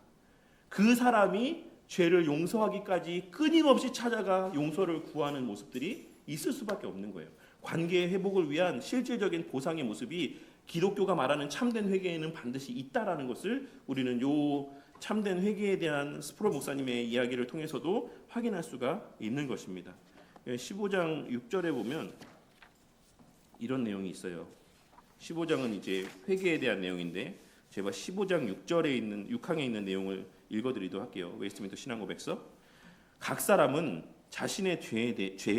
그 사람이 죄를 용서하기까지 끊임없이 찾아가 용서를 구하는 모습들이 있을 수밖에 없는 거예요. 관계의 회복을 위한 실질적인 보상의 모습이 기독교가 말하는 참된 회개에는 반드시 있다라는 것을 우리는 요 참된 회개에 대한 스프롤 목사님의 이야기를 통해서도 확인할 수가 있는 것입니다. 15장 6절에 보면 이런 내용이 있어요. 15장은 이제 회개에 대한 내용인데 제가 15장 6항에 있는 내용을 읽어드리도록 할게요. 웨스트민스터 신앙고백서. 각 사람은 자신의 죄에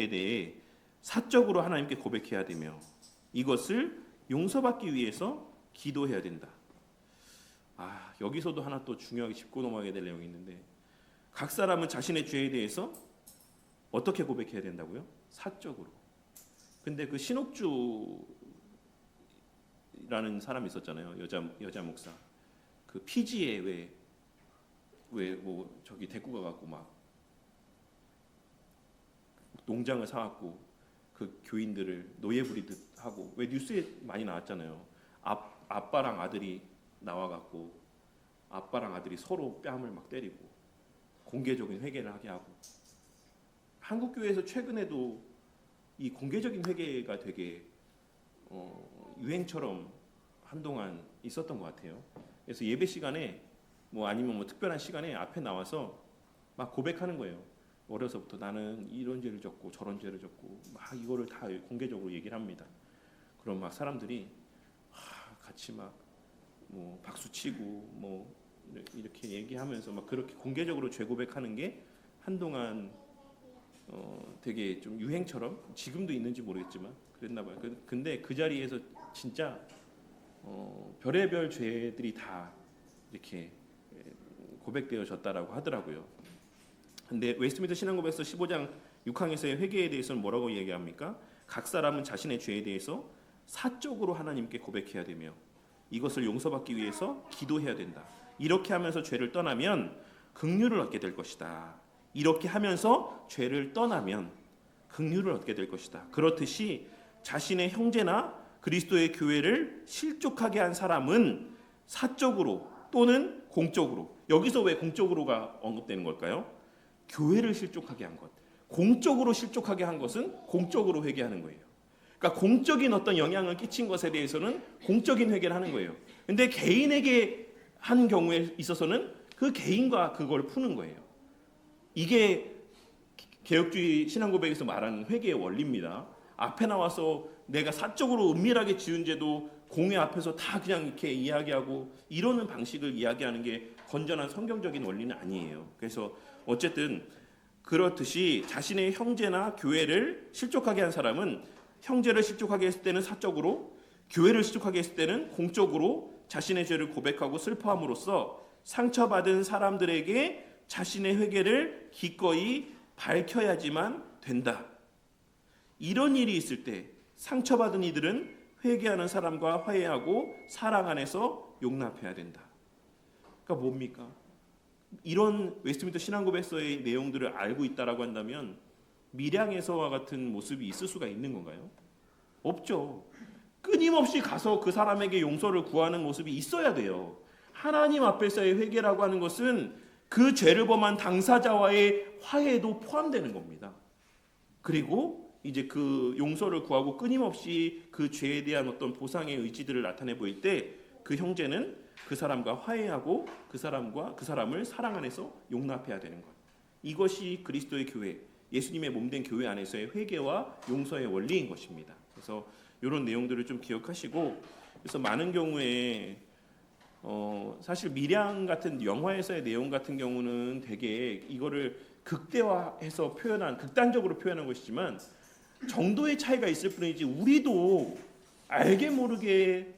대해 사적으로 하나님께 고백해야 되며 이것을 용서받기 위해서 기도해야 된다. 여기서도 하나 또 중요하게 짚고 넘어가게 될 내용이 있는데 각 사람은 자신의 죄에 대해서 어떻게 고백해야 된다고요? 사적으로. 근데 그 신옥주라는 사람이 있었잖아요. 여자 목사. 그 피지에 왜 저기 데리고 가갖고 막 농장을 사갖고 그 교인들을 노예 부리듯 하고 왜 뉴스에 많이 나왔잖아요. 아빠랑 아들이 나와갖고 아빠랑 아들이 서로 뺨을 막 때리고 공개적인 회개를 하게 하고 한국 교회에서 최근에도 이 공개적인 회개가 되게 유행처럼 한동안 있었던 것 같아요. 그래서 예배 시간에 아니면 특별한 시간에 앞에 나와서 막 고백하는 거예요. 어려서부터 나는 이런 죄를 졌고 저런 죄를 졌고 막 이거를 다 공개적으로 얘기를 합니다. 그럼 막 사람들이 같이 막 박수 치고 이렇게 얘기하면서 막 그렇게 공개적으로 죄 고백하는 게 한동안 되게 좀 유행처럼 지금도 있는지 모르겠지만 그랬나 봐요. 근데 그 자리에서 진짜 별의별 죄들이 다 이렇게 고백되어졌다라고 하더라고요. 근데 웨스트민스터 신앙고백서 15장 6항에서의 회개에 대해서는 뭐라고 얘기합니까? 각 사람은 자신의 죄에 대해서 사적으로 하나님께 고백해야 되며 이것을 용서받기 위해서 기도해야 된다. 이렇게 하면서 죄를 떠나면 긍휼을 얻게 될 것이다. 이렇게 하면서 죄를 떠나면 긍휼을 얻게 될 것이다. 그렇듯이 자신의 형제나 그리스도의 교회를 실족하게 한 사람은 사적으로 또는 공적으로, 여기서 왜 공적으로가 언급되는 걸까요? 교회를 실족하게 한 것, 공적으로 실족하게 한 것은 공적으로 회개하는 거예요. 그러니까 공적인 어떤 영향을 끼친 것에 대해서는 공적인 회개를 하는 거예요. 근데 개인에게 한 경우에 있어서는 그 개인과 그걸 푸는 거예요. 이게 개혁주의 신앙고백에서 말하는 회개의 원리입니다. 앞에 나와서 내가 사적으로 은밀하게 지은 죄도 공회 앞에서 다 그냥 이렇게 이야기하고 이러는 방식을 이야기하는 게 건전한 성경적인 원리는 아니에요. 그래서 어쨌든 그렇듯이 자신의 형제나 교회를 실족하게 한 사람은 형제를 실족하게 했을 때는 사적으로, 교회를 실족하게 했을 때는 공적으로 자신의 죄를 고백하고 슬퍼함으로써 상처받은 사람들에게 자신의 회개를 기꺼이 밝혀야지만 된다. 이런 일이 있을 때 상처받은 이들은 회개하는 사람과 화해하고 사랑 안에서 용납해야 된다. 그러니까 뭡니까? 이런 웨스트민스터 신앙고백서의 내용들을 알고 있다라고 한다면 밀양에서와 같은 모습이 있을 수가 있는 건가요? 없죠. 끊임없이 가서 그 사람에게 용서를 구하는 모습이 있어야 돼요. 하나님 앞에서의 회개라고 하는 것은 그 죄를 범한 당사자와의 화해도 포함되는 겁니다. 그리고 이제 그 용서를 구하고 끊임없이 그 죄에 대한 어떤 보상의 의지들을 나타내 보일 때 그 형제는 그 사람과 화해하고 그 사람을 사랑 안에서 용납해야 되는 것. 이것이 그리스도의 교회, 예수님의 몸된 교회 안에서의 회개와 용서의 원리인 것입니다. 그래서 이런 내용들을 좀 기억하시고, 그래서 많은 경우에 사실 밀양 같은 영화에서의 내용 같은 경우는 되게 이거를 극대화해서 극단적으로 표현한 것이지만 정도의 차이가 있을 뿐이지, 우리도 알게 모르게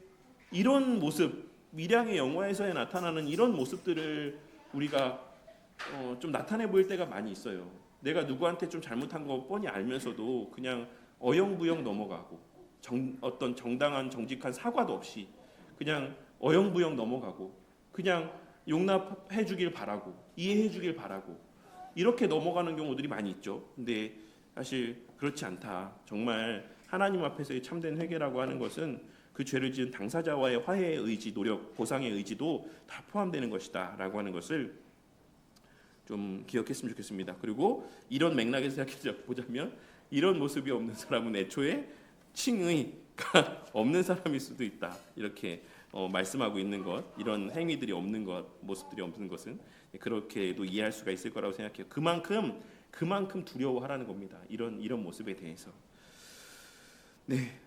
이런 모습, 밀양의 영화에서에 나타나는 이런 모습들을 우리가 좀 나타내 보일 때가 많이 있어요. 내가 누구한테 좀 잘못한 거 뻔히 알면서도 그냥 어영부영 넘어가고, 어떤 정당한 정직한 사과도 없이 그냥 어영부영 넘어가고, 그냥 용납해 주길 바라고, 이해해 주길 바라고, 이렇게 넘어가는 경우들이 많이 있죠. 근데 사실 그렇지 않다. 정말 하나님 앞에서의 참된 회개라고 하는 것은 그 죄를 지은 당사자와의 화해의 의지, 노력, 보상의 의지도 다 포함되는 것이다 라고 하는 것을 좀 기억했으면 좋겠습니다. 그리고 이런 맥락에서 생각해 보자면 이런 모습이 없는 사람은 애초에 칭의가 없는 사람일 수도 있다. 이렇게 말씀하고 있는 것, 이런 행위들이 없는 것, 모습들이 없는 것은 그렇게도 이해할 수가 있을 거라고 생각해요. 그만큼 두려워하라는 겁니다. 이런 모습에 대해서. 네,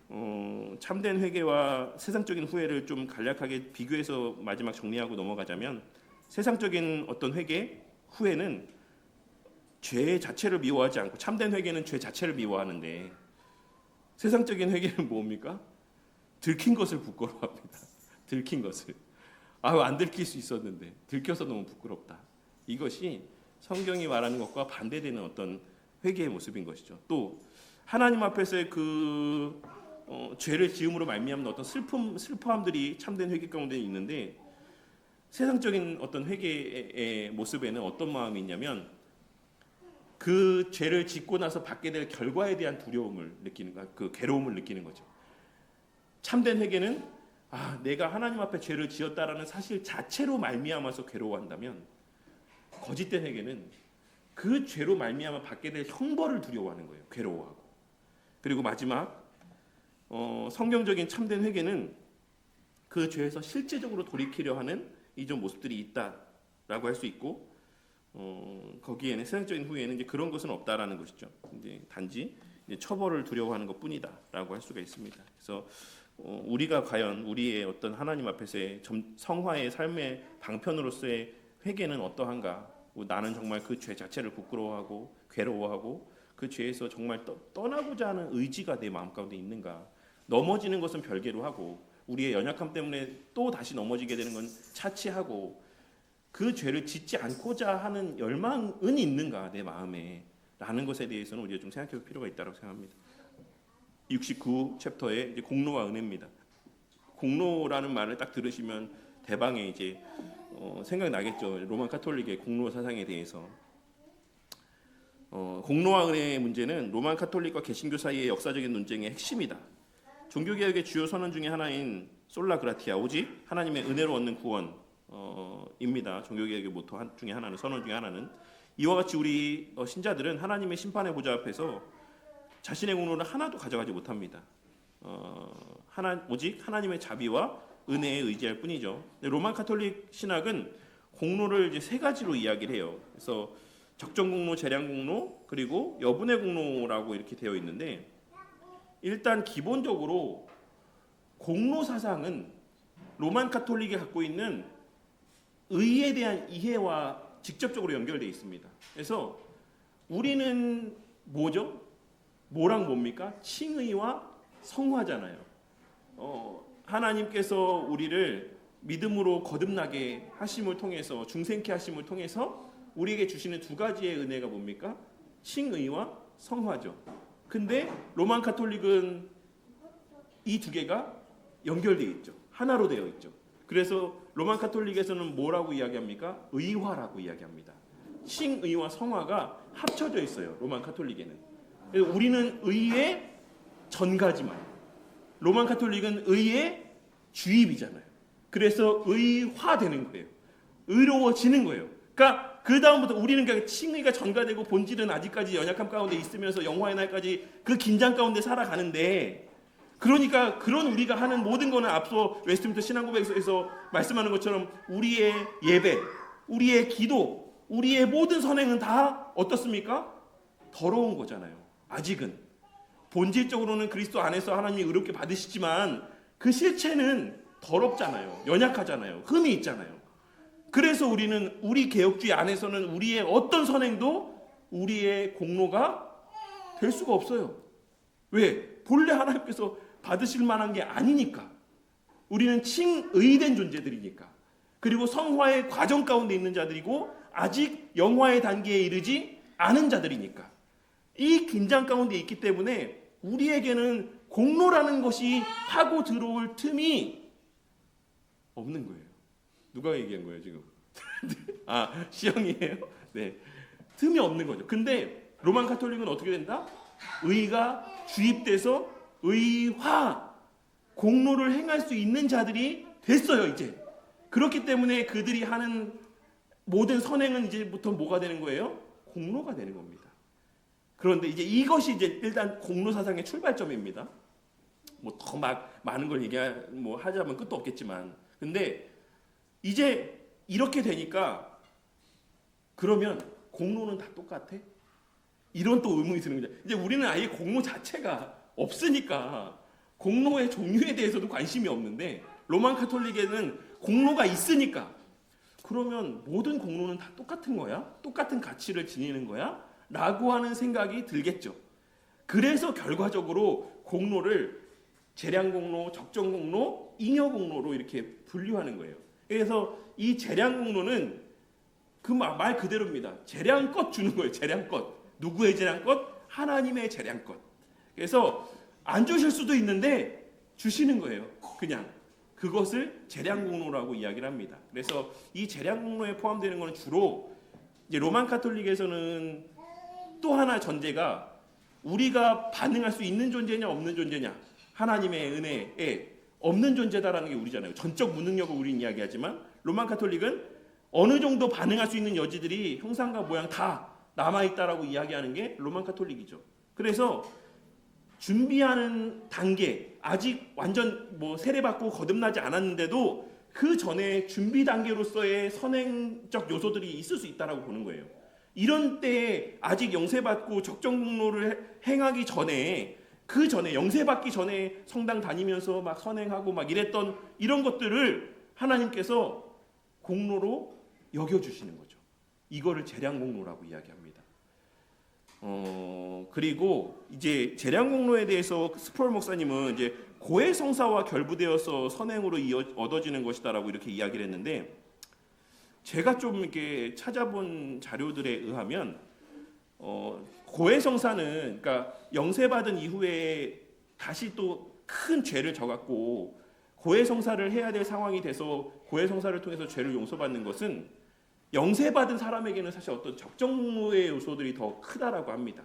참된 회개와 세상적인 후회를 좀 간략하게 비교해서 마지막 정리하고 넘어가자면, 세상적인 어떤 회개, 후회는 죄 자체를 미워하지 않고, 참된 회개는 죄 자체를 미워하는데, 세상적인 회개는 뭡니까? 들킨 것을 부끄러워합니다. 들킨 것을. 안 들킬 수 있었는데 들켜서 너무 부끄럽다. 이것이 성경이 말하는 것과 반대되는 어떤 회개의 모습인 것이죠. 또 하나님 앞에서의 그 죄를 지음으로 말미암는 어떤 슬퍼함들이 참된 회개 가운데 있는데, 세상적인 어떤 회개의 모습에는 어떤 마음이 있냐면 그 죄를 짓고 나서 받게 될 결과에 대한 두려움을 느끼는 거, 그 괴로움을 느끼는 거죠. 참된 회개는 내가 하나님 앞에 죄를 지었다라는 사실 자체로 말미암아서 괴로워한다면, 거짓된 회개는 그 죄로 말미암아 받게 될 형벌을 두려워하는 거예요. 괴로워하고. 그리고 마지막 성경적인 참된 회개는 그 죄에서 실제적으로 돌이키려 하는 이런 모습들이 있다라고 할 수 있고, 거기에는 세상적인 후회는 이제 그런 것은 없다라는 것이죠. 이제 단지 이제 처벌을 두려워하는 것뿐이다라고 할 수가 있습니다. 그래서 우리가 과연 우리의 어떤 하나님 앞에서의 성화의 삶의 방편으로서의 회개는 어떠한가? 나는 정말 그 죄 자체를 부끄러워하고 괴로워하고 그 죄에서 정말 떠나고자 하는 의지가 내 마음 가운데 있는가? 넘어지는 것은 별개로 하고, 우리의 연약함 때문에 또 다시 넘어지게 되는 건 차치하고, 그 죄를 짓지 않고자 하는 열망은 있는가 내 마음에, 라는 것에 대해서는 우리가 좀 생각해 볼 필요가 있다고 생각합니다. 69 챕터에 이제 공로와 은혜입니다. 공로라는 말을 딱 들으시면 대방에 이제 생각나겠죠. 로만 카톨릭의 공로 사상에 대해서. 공로와 은혜의 문제는 로만 카톨릭과 개신교 사이의 역사적인 논쟁의 핵심이다. 종교개혁의 주요 선언 중에 하나인 솔라 그라티아, 오직 하나님의 은혜로 얻는 구원입니다. 종교개혁의 모토 중에 하나는, 선언 중에 하나는. 이와 같이 우리 신자들은 하나님의 심판의 보좌 앞에서 자신의 공로를 하나도 가져가지 못합니다. 오직 하나님의 자비와 은혜에 의지할 뿐이죠. 로만 카톨릭 신학은 공로를 이제 세 가지로 이야기를 해요. 그래서 적정 공로, 재량 공로, 그리고 여분의 공로라고 이렇게 되어 있는데, 일단 기본적으로 공로 사상은 로만 카톨릭이 갖고 있는 의에 대한 이해와 직접적으로 연결되어 있습니다. 그래서 우리는 뭐죠? 뭐랑 뭡니까? 칭의와 성화잖아요. 하나님께서 우리를 믿음으로 거듭나게 하심을 통해서, 중생케 하심을 통해서 우리에게 주시는 두 가지의 은혜가 뭡니까? 칭의와 성화죠. 근데 로만 카톨릭은 이 두 개가 연결되어 있죠. 하나로 되어 있죠. 그래서 로만 카톨릭에서는 뭐라고 이야기합니까? 의화라고 이야기합니다. 칭의와 성화가 합쳐져 있어요. 로만 카톨릭에는. 그래서 우리는 의의 전가지만, 로만 가톨릭은 의의 주입이잖아요. 그래서 의화되는 거예요. 의로워지는 거예요. 그러니까 그 다음부터 우리는 그냥 칭의가 전가되고 본질은 아직까지 연약함 가운데 있으면서 영화의 날까지 그 긴장 가운데 살아가는데, 그러니까 그런 우리가 하는 모든 거는 앞서 웨스트민스터 신앙고백에서 말씀하는 것처럼 우리의 예배, 우리의 기도, 우리의 모든 선행은 다 어떻습니까? 더러운 거잖아요. 아직은 본질적으로는 그리스도 안에서 하나님이 의롭게 받으시지만 그 실체는 더럽잖아요. 연약하잖아요. 흠이 있잖아요. 그래서 우리는 우리 개혁주의 안에서는 우리의 어떤 선행도 우리의 공로가 될 수가 없어요. 왜? 본래 하나님께서 받으실 만한 게 아니니까. 우리는 칭의된 존재들이니까. 그리고 성화의 과정 가운데 있는 자들이고 아직 영화의 단계에 이르지 않은 자들이니까. 이 긴장 가운데 있기 때문에 우리에게는 공로라는 것이 하고 들어올 틈이 없는 거예요. 누가 얘기한 거예요 지금? 아, 시영이에요? 네, 틈이 없는 거죠. 근데 로만 가톨릭은 어떻게 된다? 의가 주입돼서 의화, 공로를 행할 수 있는 자들이 됐어요 이제. 그렇기 때문에 그들이 하는 모든 선행은 이제부터 뭐가 되는 거예요? 공로가 되는 겁니다. 그런데 이제 이것이 이제 일단 공로 사상의 출발점입니다. 뭐 더 막 많은 걸 하자면 끝도 없겠지만, 근데 이제 이렇게 되니까 그러면 공로는 다 똑같아? 이런 또 의문이 드는 거죠. 이제 우리는 아예 공로 자체가 없으니까 공로의 종류에 대해서도 관심이 없는데, 로만 가톨릭에는 공로가 있으니까 그러면 모든 공로는 다 똑같은 거야? 똑같은 가치를 지니는 거야? 라고 하는 생각이 들겠죠. 그래서 결과적으로 공로를 재량 공로, 적정 공로, 잉여 공로로 이렇게 분류하는 거예요. 그래서 이 재량 공로는 그 말 그대로입니다. 재량껏 주는 거예요. 재량껏. 누구의 재량껏? 하나님의 재량껏. 그래서 안 주실 수도 있는데 주시는 거예요. 그냥 그것을 재량 공로라고 이야기를 합니다. 그래서 이 재량 공로에 포함되는 것은 주로 이제 로만 가톨릭에서는 또 하나 전제가 우리가 반응할 수 있는 존재냐 없는 존재냐, 하나님의 은혜에 없는 존재다라는 게 우리잖아요. 전적 무능력을 우리는 이야기하지만 로만 가톨릭은 어느 정도 반응할 수 있는 여지들이 형상과 모양 다 남아있다라고 이야기하는 게 로만 가톨릭이죠. 그래서 준비하는 단계, 아직 완전 세례받고 거듭나지 않았는데도 그 전에 준비 단계로서의 선행적 요소들이 있을 수 있다라고 보는 거예요. 이런 때에 아직 영세받고 적정 공로를 행하기 전에, 그 전에 영세받기 전에 성당 다니면서 막 선행하고 막 이랬던 이런 것들을 하나님께서 공로로 여겨주시는 거죠. 이거를 재량 공로라고 이야기합니다. 그리고 이제 재량 공로에 대해서 스프롤 목사님은 이제 고해 성사와 결부되어서 선행으로 얻어지는 것이다라고 이렇게 이야기를 했는데, 제가 좀 이렇게 찾아본 자료들에 의하면 고해 성사는 그러니까 영세받은 이후에 다시 또 큰 죄를 져갖고 고해 성사를 해야 될 상황이 돼서 고해 성사를 통해서 죄를 용서받는 것은 영세받은 사람에게는 사실 어떤 적정무의 요소들이 더 크다라고 합니다.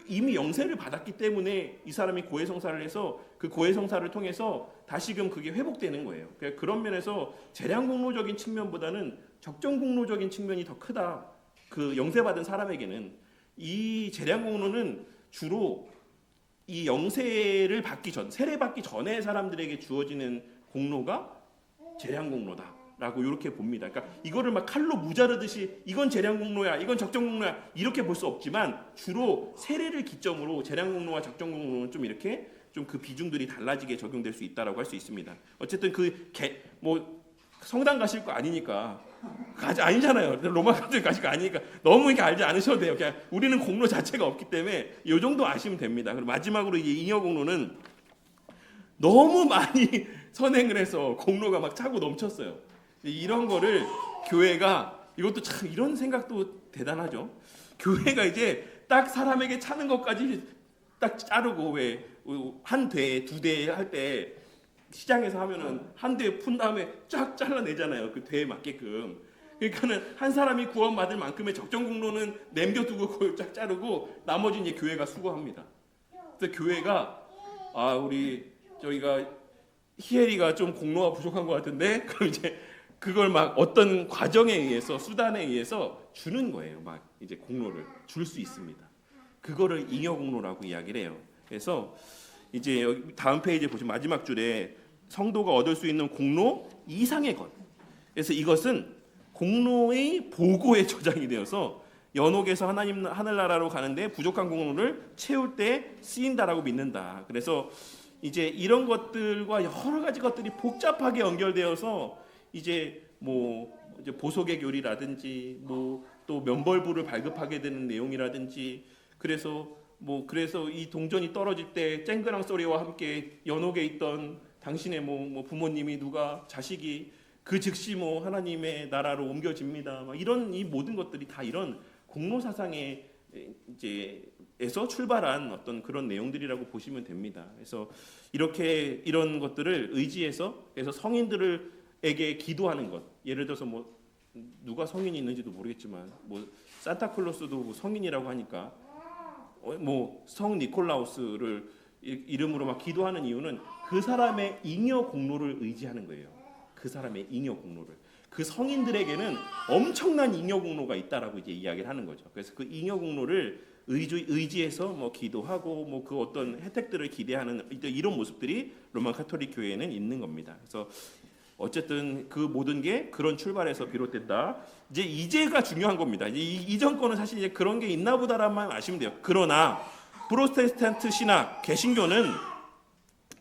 이미 영세를 받았기 때문에 이 사람이 고해 성사를 해서 그 고해 성사를 통해서 다시금 그게 회복되는 거예요. 그런 면에서 재량 공로적인 측면보다는 적정 공로적인 측면이 더 크다. 그 영세받은 사람에게는 이 재량 공로는 주로 이 영세를 받기 전, 세례 받기 전에 사람들에게 주어지는 공로가 재량 공로다라고 이렇게 봅니다. 그러니까 이거를 막 칼로 무자르듯이 이건 재량 공로야, 이건 적정 공로야 이렇게 볼 수 없지만, 주로 세례를 기점으로 재량 공로와 적정 공로는 좀 이렇게 좀 그 비중들이 달라지게 적용될 수 있다라고 할 수 있습니다. 어쨌든 성당 가실 거 아니니까 아니잖아요. 로마 가톨릭 가실 거 아니니까 너무 이렇게 알지 않으셔도 돼요. 그냥 우리는 공로 자체가 없기 때문에 이 정도 아시면 됩니다. 그리고 마지막으로 이제 잉여 공로는 너무 많이 선행을 해서 공로가 막 차고 넘쳤어요. 이런 거를 교회가, 이것도 참 이런 생각도 대단하죠. 교회가 이제 딱 사람에게 차는 것까지 딱 자르고, 왜 한 대, 두 대 할 때 시장에서 하면은 한 대 푼 다음에 쫙 잘라내잖아요. 그 대에 맞게끔. 그러니까는 한 사람이 구원받을 만큼의 적정 공로는 남겨두고 그걸 쫙 자르고 나머지 이제 교회가 수고합니다. 그래서 교회가 우리 저희가 히에리가 좀 공로가 부족한 것 같은데 그럼 이제 그걸 막 어떤 과정에 의해서 수단에 의해서 주는 거예요. 막 이제 공로를 줄 수 있습니다. 그거를 잉여 공로라고 이야기를 해요. 그래서 이제 여기 다음 페이지에 보시면 마지막 줄에 성도가 얻을 수 있는 공로 이상의 것. 그래서 이것은 공로의 보고에 저장이 되어서 연옥에서 하나님 하늘나라로 가는데 부족한 공로를 채울 때 쓰인다라고 믿는다. 그래서 이제 이런 것들과 여러 가지 것들이 복잡하게 연결되어서 이제 뭐 이제 보석의 교리라든지 뭐 또 면벌부를 발급하게 되는 내용이라든지 그래서 이 동전이 떨어질 때 쨍그랑 소리와 함께 연옥에 있던 당신의 뭐 부모님이 누가 자식이 그 즉시 뭐 하나님의 나라로 옮겨집니다. 막 이런 이 모든 것들이 다 이런 공로 사상의 이제 에서 출발한 어떤 그런 내용들이라고 보시면 됩니다. 그래서 이렇게 이런 것들을 의지해서 그래서 성인들에게 기도하는 것. 예를 들어서 뭐 누가 성인이 있는지도 모르겠지만 뭐 산타클로스도 뭐 성인이라고 하니까 뭐 성 니콜라우스를 이름으로 막 기도하는 이유는 그 사람의 잉여 공로를 의지하는 거예요. 그 사람의 잉여 공로를. 그 성인들에게는 엄청난 잉여 공로가 있다라고 이제 이야기를 하는 거죠. 그래서 그 잉여 공로를 의지해서 뭐 기도하고 뭐 그 어떤 혜택들을 기대하는 이런 모습들이 로마 가톨릭 교회에는 있는 겁니다. 그래서 어쨌든 그 모든 게 그런 출발에서 비롯된다. 이제가 중요한 겁니다. 이전 거는 사실 이제 그런 게 있나 보다라만 아시면 돼요. 그러나 프로테스탄트 신학 개신교는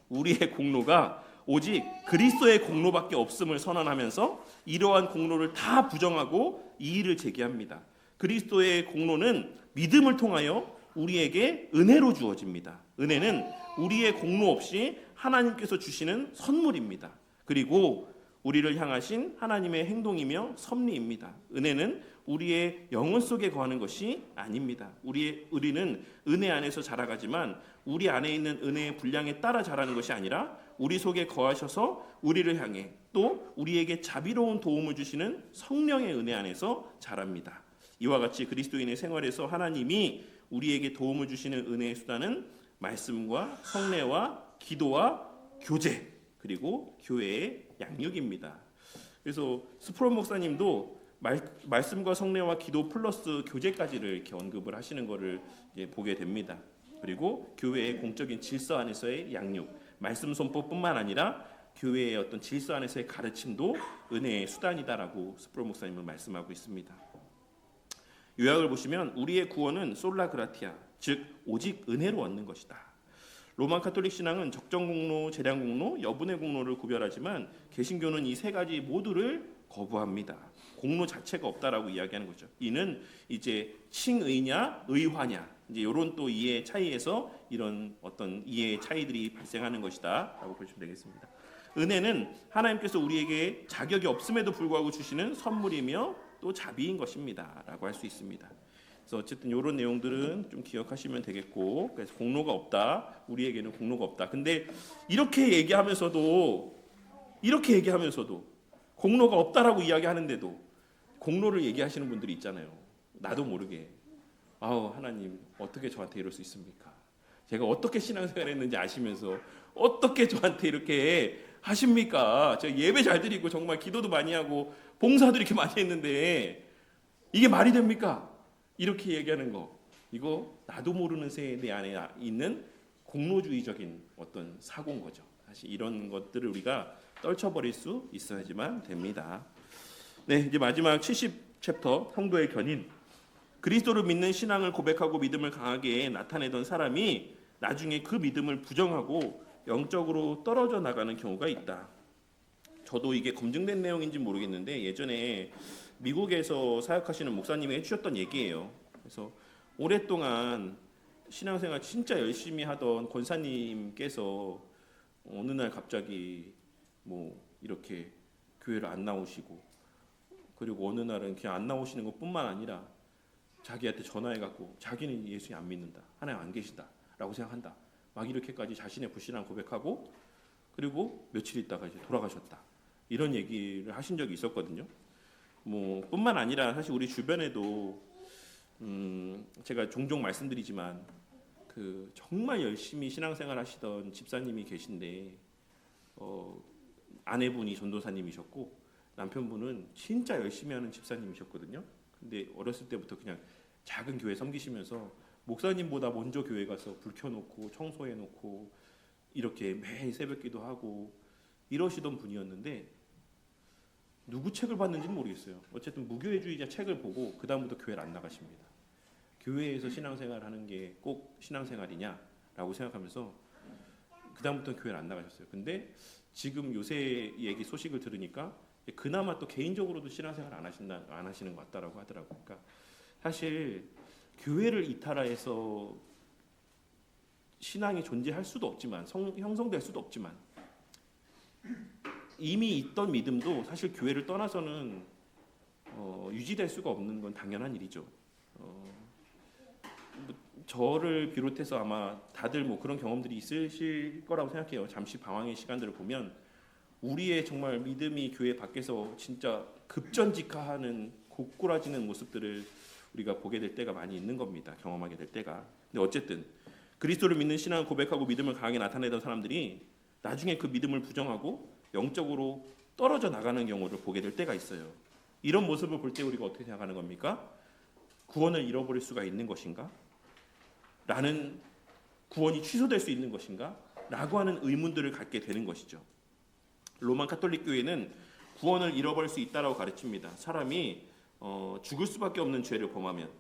우리의 공로가 오직 그리스도의 공로밖에 없음을 선언하면서 이러한 공로를 다 부정하고 이의를 제기합니다. 그리스도의 공로는 믿음을 통하여 우리에게 은혜로 주어집니다. 은혜는 우리의 공로 없이 하나님께서 주시는 선물입니다. 그리고 우리를 향하신 하나님의 행동이며 섭리입니다. 은혜는 우리의 영혼 속에 거하는 것이 아닙니다. 우리는 은혜 안에서 자라가지만 우리 안에 있는 은혜의 분량에 따라 자라는 것이 아니라 우리 속에 거하셔서 우리를 향해 또 우리에게 자비로운 도움을 주시는 성령의 은혜 안에서 자랍니다. 이와 같이 그리스도인의 생활에서 하나님이 우리에게 도움을 주시는 은혜의 수단은 말씀과 성례와 기도와 교제 그리고 교회의 양육입니다. 그래서 스프론 목사님도 말씀과 성례와 기도 플러스 교제까지를 이렇게 언급을 하시는 것을 보게 됩니다. 그리고 교회의 공적인 질서 안에서의 양육, 말씀 선포뿐만 아니라 교회의 어떤 질서 안에서의 가르침도 은혜의 수단이다라고 스프론 목사님은 말씀하고 있습니다. 요약을 보시면 우리의 구원은 솔라 그라티아, 즉 오직 은혜로 얻는 것이다. 로마 가톨릭 신앙은 적정 공로, 재량 공로, 여분의 공로를 구별하지만 개신교는 이 세 가지 모두를 거부합니다. 공로 자체가 없다라고 이야기하는 거죠. 이는 이제 칭의냐, 의화냐, 이제 이런 또 이해 차이에서 이런 어떤 이해 차이들이 발생하는 것이다라고 보시면 되겠습니다. 은혜는 하나님께서 우리에게 자격이 없음에도 불구하고 주시는 선물이며 또 자비인 것입니다라고 할 수 있습니다. 그래서 어쨌든 이런 내용들은 좀 기억하시면 되겠고, 그래서 공로가 없다, 우리에게는 공로가 없다. 근데 이렇게 얘기하면서도 공로가 없다라고 이야기하는데도 공로를 얘기하시는 분들이 있잖아요. 나도 모르게 아우 하나님 어떻게 저한테 이럴 수 있습니까? 제가 어떻게 신앙생활했는지 아시면서 어떻게 저한테 이렇게 하십니까? 제가 예배 잘 드리고 정말 기도도 많이 하고 봉사도 이렇게 많이 했는데 이게 말이 됩니까? 이렇게 얘기하는 거, 이거 나도 모르는 새에 내 안에 있는 공로주의적인 어떤 사고인 거죠. 사실 이런 것들을 우리가 떨쳐버릴 수 있어야지만 됩니다. 네, 이제 마지막 70챕터 성도의 견인. 그리스도를 믿는 신앙을 고백하고 믿음을 강하게 나타내던 사람이 나중에 그 믿음을 부정하고 영적으로 떨어져 나가는 경우가 있다. 저도 이게 검증된 내용인지 모르겠는데 예전에 미국에서 사역하시는 목사님이 해주셨던 얘기예요. 그래서 오랫동안 신앙생활 진짜 열심히 하던 권사님께서 어느 날 갑자기 뭐 이렇게 교회를 안 나오시고, 그리고 어느 날은 그냥 안 나오시는 것뿐만 아니라 자기한테 전화해갖고 자기는 예수님 안 믿는다, 하나님 안 계시다라고 생각한다, 막 이렇게까지 자신의 불신앙 고백하고, 그리고 며칠 있다가 이제 돌아가셨다, 이런 얘기를 하신 적이 있었거든요. 뭐 뿐만 아니라 사실 우리 주변에도 제가 종종 말씀드리지만 그 정말 열심히 신앙생활 하시던 집사님이 계신데 아내분이 전도사님이셨고 남편분은 진짜 열심히 하는 집사님이셨거든요. 근데 어렸을 때부터 그냥 작은 교회 섬기시면서 목사님보다 먼저 교회 가서 불 켜놓고 청소해놓고 이렇게 매일 새벽기도 하고 이러시던 분이었는데 누구 책을 봤는지는 모르겠어요. 어쨌든 무교회주의자 책을 보고 그 다음부터 교회를 안 나가십니다. 교회에서 신앙생활하는 게 꼭 신앙생활이냐라고 생각하면서 그 다음부터 교회를 안 나가셨어요. 근데 지금 요새 얘기 소식을 들으니까 그나마 또 개인적으로도 신앙생활 안 하시는 것 같다라고 하더라고요. 그러니까 사실 교회를 이탈해서 신앙이 존재할 수도 없지만 형성될 수도 없지만 이미 있던 믿음도 사실 교회를 떠나서는 유지될 수가 없는 건 당연한 일이죠. 저를 비롯해서 아마 다들 뭐 그런 경험들이 있으실 거라고 생각해요. 잠시 방황의 시간들을 보면 우리의 정말 믿음이 교회 밖에서 진짜 급전직하하는 고꾸라지는 모습들을 우리가 보게 될 때가 많이 있는 겁니다. 경험하게 될 때가. 근데 어쨌든 그리스도를 믿는 신앙을 고백하고 믿음을 강하게 나타내던 사람들이 나중에 그 믿음을 부정하고 영적으로 떨어져 나가는 경우를 보게 될 때가 있어요. 이런 모습을 볼 때 우리가 어떻게 생각하는 겁니까? 구원을 잃어버릴 수가 있는 것인가? 라는, 구원이 취소될 수 있는 것인가? 라고 하는 의문들을 갖게 되는 것이죠. 로만 카톨릭 교회는 구원을 잃어버릴 수 있다라고 가르칩니다. 사람이 죽을 수밖에 없는 죄를 범하면,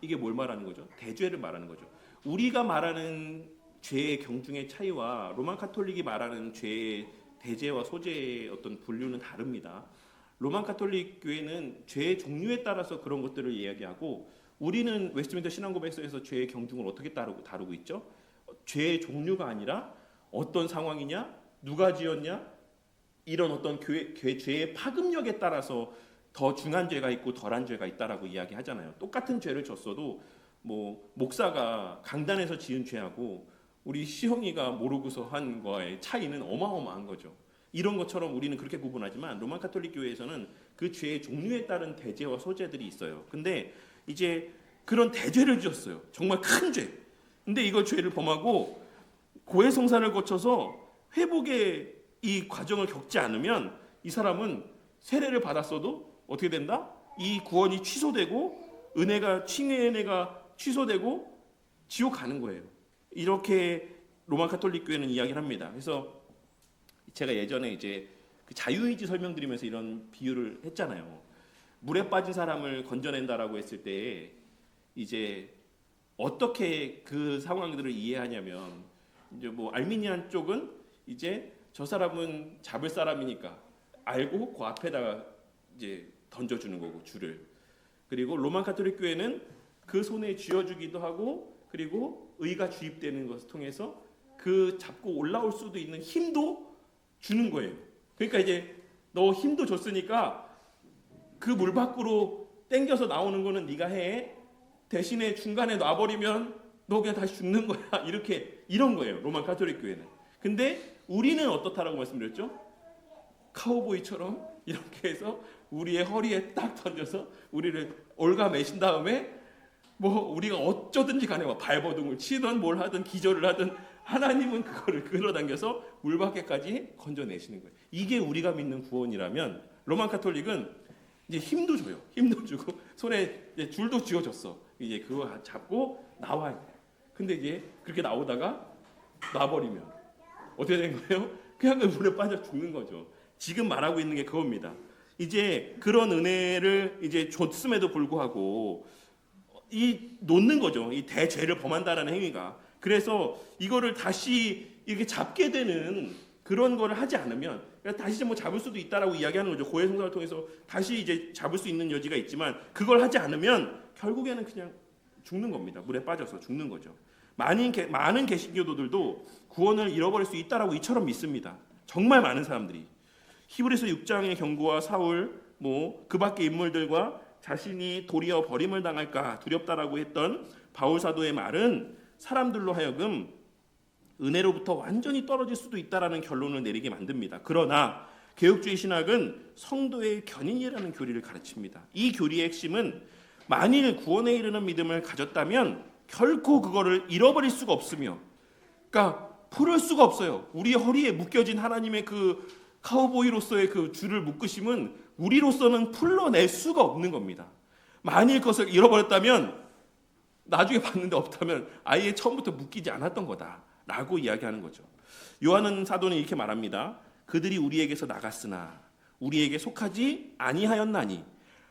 이게 뭘 말하는 거죠? 대죄를 말하는 거죠. 우리가 말하는 죄의 경중의 차이와 로만 카톨릭이 말하는 죄의 대죄와 소죄의 어떤 분류는 다릅니다. 로만 카톨릭 교회는 죄의 종류에 따라서 그런 것들을 이야기하고, 우리는 웨스트민스터 신앙고백서에서 죄의 경중을 어떻게 다루고 있죠? 죄의 종류가 아니라 어떤 상황이냐, 누가 지었냐, 이런 어떤 죄의 파급력에 따라서 더 중한 죄가 있고 덜한 죄가 있다라고 이야기하잖아요. 똑같은 죄를 졌어도 뭐 목사가 강단에서 지은 죄하고 우리 시형이가 모르고서 한 거의 차이는 어마어마한 거죠. 이런 것처럼 우리는 그렇게 구분하지만 로만 카톨릭 교회에서는 그 죄의 종류에 따른 대죄와 소죄들이 있어요. 근데 이제 그런 대죄를 지었어요. 정말 큰 죄. 근데 이걸 죄를 범하고 고해성사를 거쳐서 회복의 이 과정을 겪지 않으면 이 사람은 세례를 받았어도 어떻게 된다? 이 구원이 취소되고 칭의 은혜가 취소되고 지옥 가는 거예요. 이렇게 로만 카톨릭 교회는 이야기를 합니다. 그래서 제가 예전에 이제 그 자유의지 설명드리면서 이런 비유를 했잖아요. 물에 빠진 사람을 건져낸다라고 했을 때 이제 어떻게 그 상황들을 이해하냐면, 이제 뭐 알미니안 쪽은 이제 저 사람은 잡을 사람이니까 알고 그 앞에다가 이제 던져주는 거고, 줄을. 그리고 로만 카톨릭 교회는 그 손에 쥐어주기도 하고, 그리고 의가 주입되는 것을 통해서 그 잡고 올라올 수도 있는 힘도 주는 거예요. 그러니까 이제 너 힘도 줬으니까 그 물 밖으로 땡겨서 나오는 거는 네가 해. 대신에 중간에 놔버리면 너 그냥 다시 죽는 거야. 이런 거예요. 로만 카톨릭 교회는. 근데 우리는 어떻다라고 말씀드렸죠? 카우보이처럼 이렇게 해서 우리의 허리에 딱 던져서 우리를 올가매신 다음에 뭐 우리가 어쩌든지 간에 발버둥을 치든 뭘 하든 기절을 하든 하나님은 그거를 끌어당겨서 물 밖에까지 건져내시는 거예요. 이게 우리가 믿는 구원이라면 로만 카톨릭은 이제 힘도 줘요. 힘도 주고 손에 이제 줄도 쥐어줬어. 이제 그거 잡고 나와야 돼. 근데 이제 그렇게 나오다가 놔버리면 어떻게 된 거예요? 그냥 그 물에 빠져 죽는 거죠. 지금 말하고 있는 게 그겁니다. 이제 그런 은혜를 이제 줬음에도 불구하고 이 놓는 거죠. 이 대죄를 범한다라는 행위가. 그래서 이거를 다시 이렇게 잡게 되는 그런 거를 하지 않으면, 그러니까 다시 뭐 잡을 수도 있다라고 이야기하는 거죠. 고해성사를 통해서 다시 이제 잡을 수 있는 여지가 있지만 그걸 하지 않으면 결국에는 그냥 죽는 겁니다. 물에 빠져서 죽는 거죠. 많은 개신교도들도 구원을 잃어버릴 수 있다라고 이처럼 믿습니다. 정말 많은 사람들이. 히브리서 6장의 경고와 사울, 뭐 그 밖의 인물들과 자신이 도리어 버림을 당할까 두렵다라고 했던 바울 사도의 말은 사람들로 하여금 은혜로부터 완전히 떨어질 수도 있다라는 결론을 내리게 만듭니다. 그러나 개혁주의 신학은 성도의 견인이라는 교리를 가르칩니다. 이 교리의 핵심은 만일 구원에 이르는 믿음을 가졌다면 결코 그거를 잃어버릴 수가 없으며, 그러니까 풀을 수가 없어요. 우리 허리에 묶여진 하나님의 그 카우보이로서의 그 줄을 묶으심은 우리로서는 풀러낼 수가 없는 겁니다. 만일 그것을 잃어버렸다면, 나중에 봤는데 없다면 아예 처음부터 묶이지 않았던 거다라고 이야기하는 거죠. 요한은 사도는 이렇게 말합니다. 그들이 우리에게서 나갔으나 우리에게 속하지 아니하였나니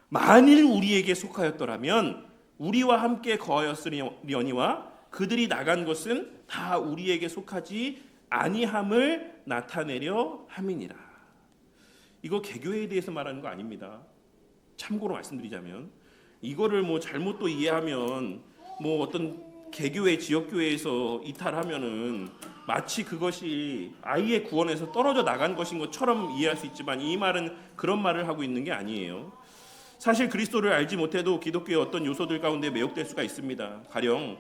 만일 우리에게 속하였더라면 우리와 함께 거하였으려니와 그들이 나간 것은 다 우리에게 속하지 아니함을 나타내려 함이니라. 이거 개교회에 대해서 말하는 거 아닙니다. 참고로 말씀드리자면, 이거를 뭐 잘못 또 이해하면 뭐 어떤 개교회 지역교회에서 이탈하면은 마치 그것이 아이의 구원에서 떨어져 나간 것인 것처럼 이해할 수 있지만, 이 말은 그런 말을 하고 있는 게 아니에요. 사실 그리스도를 알지 못해도 기독교의 어떤 요소들 가운데 매혹될 수가 있습니다. 가령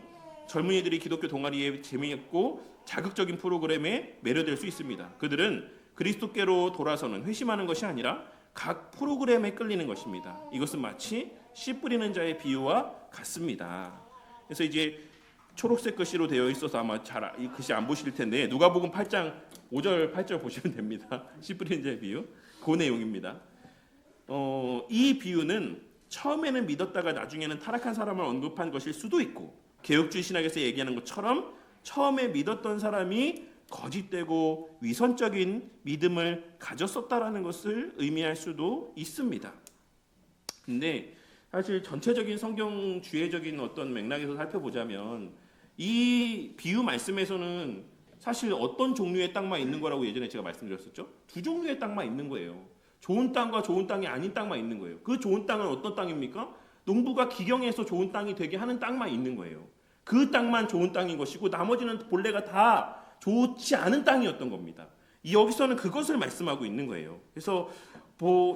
젊은이들이 기독교 동아리에 재미있고 자극적인 프로그램에 매료될 수 있습니다. 그들은 그리스도께로 돌아서는, 회심하는 것이 아니라 각 프로그램에 끌리는 것입니다. 이것은 마치 씨 뿌리는 자의 비유와 같습니다. 그래서 이제 초록색 글씨로 되어 있어서 아마 잘 이 글씨 안 보실 텐데, 누가복음 8장 5절 8절 보시면 됩니다. 씨 뿌리는 자의 비유, 그 내용입니다. 이 비유는 처음에는 믿었다가 나중에는 타락한 사람을 언급한 것일 수도 있고, 개혁주의 신학에서 얘기하는 것처럼 처음에 믿었던 사람이 거짓되고 위선적인 믿음을 가졌었다라는 것을 의미할 수도 있습니다. 근데 사실 전체적인 성경 주의적인 어떤 맥락에서 살펴보자면, 이 비유 말씀에서는 사실 어떤 종류의 땅만 있는 거라고 예전에 제가 말씀드렸었죠. 두 종류의 땅만 있는 거예요. 좋은 땅과 좋은 땅이 아닌 땅만 있는 거예요. 그 좋은 땅은 어떤 땅입니까? 농부가 기경해서 좋은 땅이 되게 하는 땅만 있는 거예요. 그 땅만 좋은 땅인 것이고 나머지는 본래가 다 좋지 않은 땅이었던 겁니다. 여기서는 그것을 말씀하고 있는 거예요. 그래서